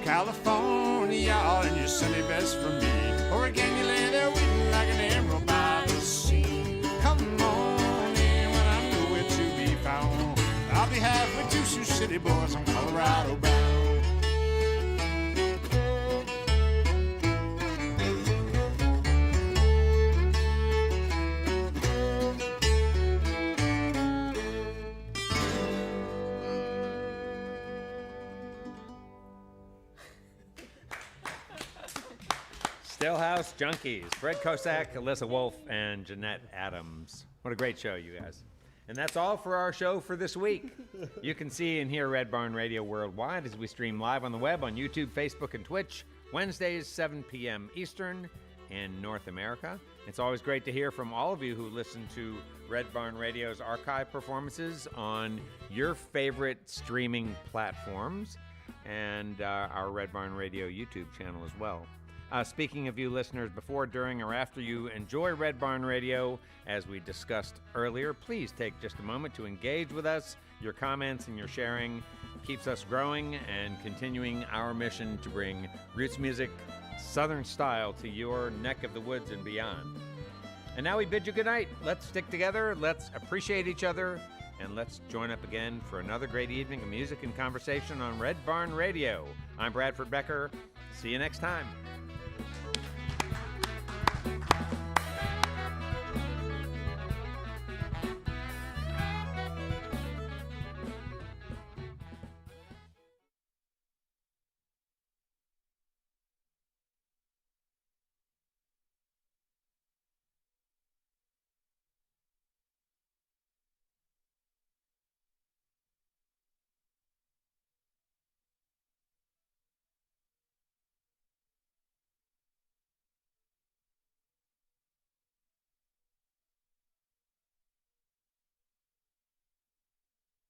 Speaker 2: California, y'all, and your Sunday best for me. Oregon, you lay there waiting like an emerald by the sea. Come on in when I'm nowhere to be found. I'll be halfway to Sioux City, boys, I'm Colorado bound.
Speaker 3: Stillhouse Junkies, Fred Kosak, Alyssa Wolf, and Jeanette Adams. What a great show, you guys. And that's all for our show for this week. You can see and hear Red Barn Radio worldwide as we stream live on the web on YouTube, Facebook, and Twitch, Wednesdays, 7 p.m. Eastern in North America. It's always great to hear from all of you who listen to Red Barn Radio's archive performances on your favorite streaming platforms and our Red Barn Radio YouTube channel as well. Speaking of you listeners, before, during, or after you enjoy Red Barn Radio, as we discussed earlier, please take just a moment to engage with us. Your comments and your sharing keeps us growing and continuing our mission to bring roots music, Southern style, to your neck of the woods and beyond. And now we bid you good night. Let's stick together, let's appreciate each other, and let's join up again for another great evening of music and conversation on Red Barn Radio. I'm Bradford Becker. See you next time.